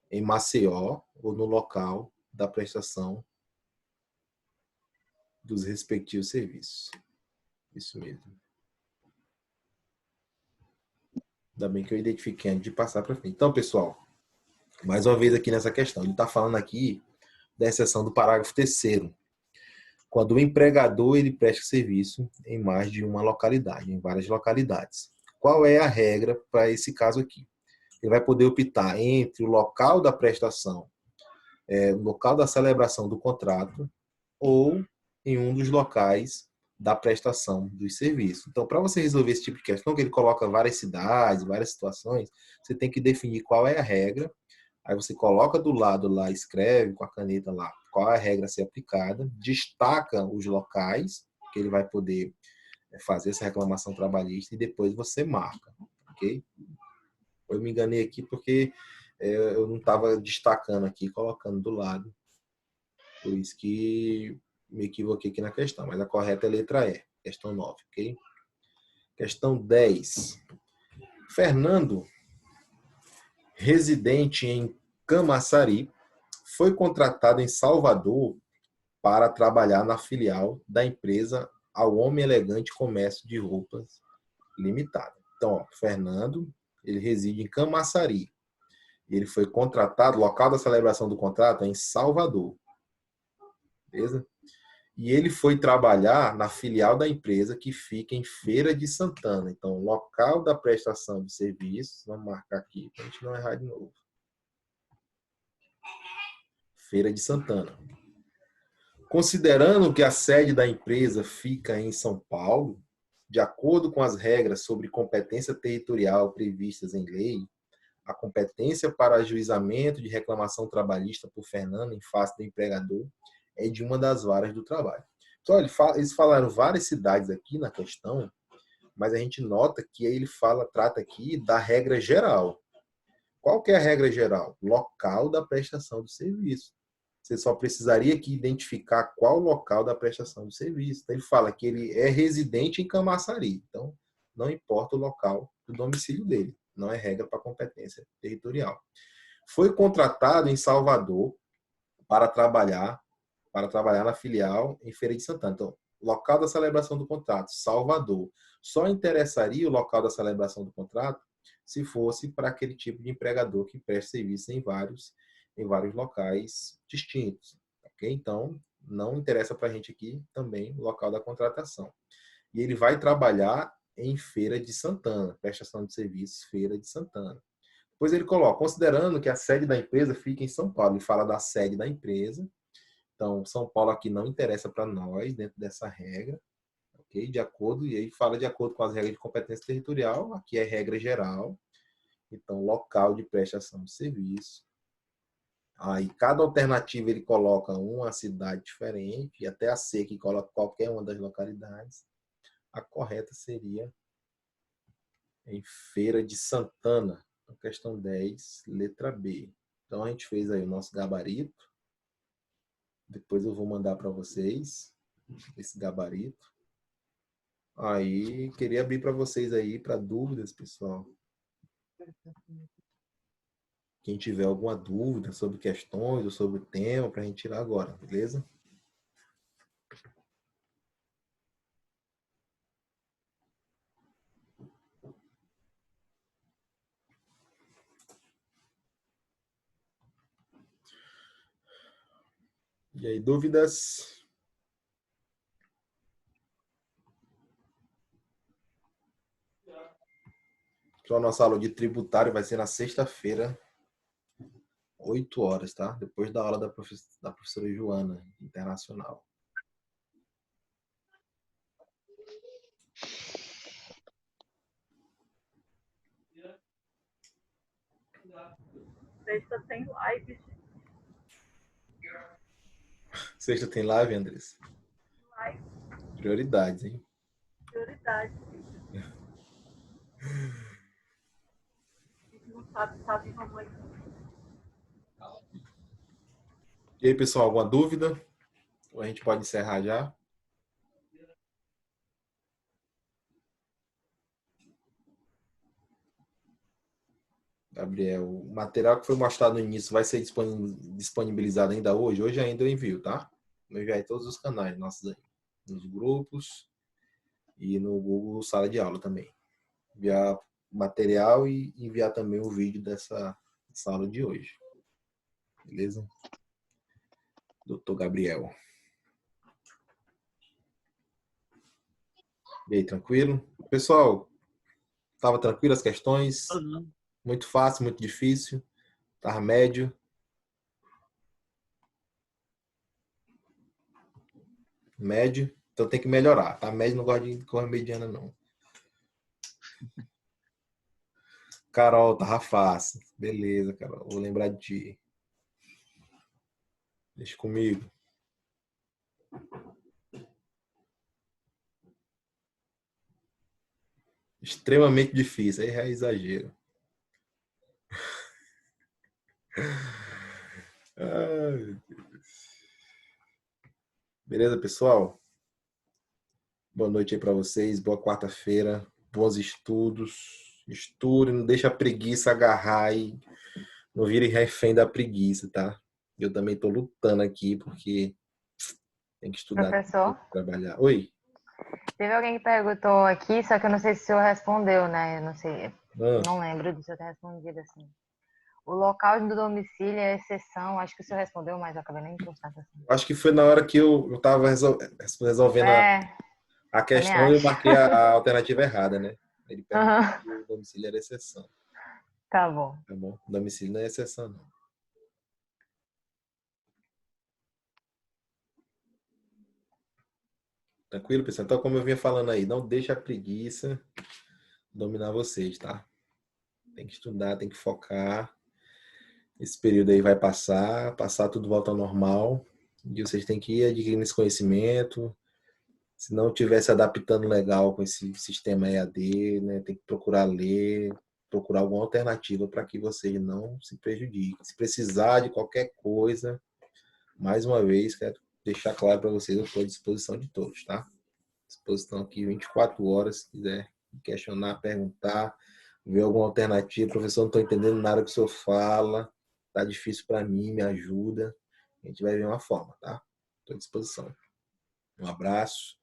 Em Maceió ou no local da prestação dos respectivos serviços. Isso mesmo. Ainda bem que eu identifiquei antes de passar para frente. Então, pessoal, mais uma vez aqui nessa questão. Ele está falando aqui da exceção do parágrafo 3º. Quando o empregador ele presta serviço em mais de uma localidade, em várias localidades. Qual é a regra para esse caso aqui? Ele vai poder optar entre o local da prestação, o local da celebração do contrato, ou em um dos locais da prestação dos serviços. Então, para você resolver esse tipo de questão, que ele coloca várias cidades, várias situações, você tem que definir qual é a regra. Aí você coloca do lado lá, escreve com a caneta lá qual é a regra a ser aplicada, destaca os locais que ele vai poder fazer essa reclamação trabalhista e depois você marca, ok? Eu me enganei aqui porque eu não estava destacando aqui, colocando do lado. Por isso que me equivoquei aqui na questão, mas a correta é a letra E, questão 9, ok? Questão 10. Fernando, residente em Camaçari, foi contratado em Salvador para trabalhar na filial da empresa Ao Homem Elegante Comércio de Roupas Limitada. Então, ó, Fernando, ele reside em Camaçari. Ele foi contratado, local da celebração do contrato é em Salvador. Beleza? E ele foi trabalhar na filial da empresa que fica em Feira de Santana. Então, local da prestação de serviços, vamos marcar aqui para a gente não errar de novo. Feira de Santana. Considerando que a sede da empresa fica em São Paulo, de acordo com as regras sobre competência territorial previstas em lei, a competência para ajuizamento de reclamação trabalhista por Fernando em face do empregador é de uma das varas do trabalho. Então, eles falaram várias cidades aqui na questão, mas a gente nota que ele trata aqui da regra geral. Qual que é a regra geral? Local da prestação do serviço. Você só precisaria aqui identificar qual local da prestação do serviço. Então, ele fala que ele é residente em Camaçari. Então, não importa o local do domicílio dele. Não é regra para competência territorial. Foi contratado em Salvador para trabalhar na filial em Feira de Santana. Então, local da celebração do contrato, Salvador. Só interessaria o local da celebração do contrato se fosse para aquele tipo de empregador que presta serviço em vários locais distintos. Okay? Então, não interessa para a gente aqui também o local da contratação. E ele vai trabalhar em Feira de Santana, prestação de serviços, Feira de Santana. Depois ele coloca, considerando que a sede da empresa fica em São Paulo, ele fala da sede da empresa. Então, São Paulo aqui não interessa para nós, dentro dessa regra, ok? De acordo, e aí fala de acordo com as regras de competência territorial, aqui é regra geral. Então, local de prestação de serviço. Aí, cada alternativa ele coloca uma cidade diferente, e até a C que coloca qualquer uma das localidades. A correta seria em Feira de Santana, questão 10, letra B. Então, a gente fez aí o nosso gabarito. Depois eu vou mandar para vocês esse gabarito. Aí, queria abrir para vocês aí, para dúvidas, pessoal. Quem tiver alguma dúvida sobre questões ou sobre o tema, para a gente tirar agora, beleza? E aí, dúvidas? Então, a nossa aula de tributário vai ser na sexta-feira, 8 horas, tá? Depois da aula da professora Joana, internacional. Sexta tem live. Sexta tem live, Andressa? Live. Prioridades, hein? Prioridade. A gente não sabe mamãe. E aí, pessoal, alguma dúvida? Ou a gente pode encerrar já? Gabriel, o material que foi mostrado no início vai ser disponibilizado ainda hoje? Hoje ainda eu envio, tá? Eu enviei todos os canais nossos aí. Nos grupos e no Google Sala de Aula também. Enviar material e enviar também o vídeo dessa aula de hoje. Beleza? Doutor Gabriel. E aí, tranquilo? Pessoal, estava tranquilo as questões? Muito fácil, muito difícil? Estava médio? Médio? Então tem que melhorar, tá? Médio não gosta de cor mediana, não. Carol, tava fácil. Beleza, Carol. Vou lembrar de ti. Deixa comigo. Extremamente difícil. Aí é exagero. Ai, meu Deus. Beleza, pessoal? Boa noite aí para vocês. Boa quarta-feira. Bons estudos. Estudem, não deixa a preguiça agarrar e não virem refém da preguiça, tá? Eu também tô lutando aqui porque tem que estudar, Professor, tem que trabalhar. Oi? teve alguém que perguntou aqui, só que eu não sei se o senhor respondeu, né? Eu não sei, Ah, não lembro do senhor ter respondido assim. O local do domicílio é exceção, acho que o senhor respondeu, mas eu acabei nem postando assim. acho que foi na hora que eu tava resolvendo a também questão e eu acho. marquei a alternativa errada, né? Ele perguntou Aham, se o domicílio era exceção. tá bom. Tá bom? O domicílio não é exceção, não. Tranquilo, pessoal? Então, como eu vinha falando aí, não deixa a preguiça dominar vocês, tá? Tem que estudar, tem que focar. Esse período aí vai passar, tudo volta ao normal. E vocês têm que ir adquirindo esse conhecimento. Se não estiver se adaptando legal com esse sistema EAD, né, tem que procurar ler, procurar alguma alternativa para que vocês não se prejudiquem. Se precisar de qualquer coisa, mais uma vez, quero deixar claro para vocês, eu estou à disposição de todos, tá? Disposição aqui 24 horas, se quiser questionar, perguntar, ver alguma alternativa. Professor, não estou entendendo nada que o senhor fala, tá difícil para mim, me ajuda. A gente vai ver uma forma, tá? Estou à disposição. Um abraço.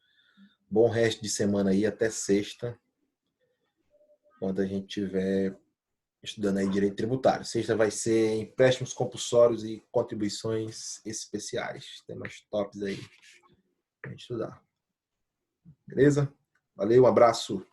Bom resto de semana aí, até sexta, quando a gente estiver estudando aí direito tributário. Sexta vai ser empréstimos compulsórios e contribuições especiais. Temas tops aí pra gente estudar. Beleza? Valeu, um abraço.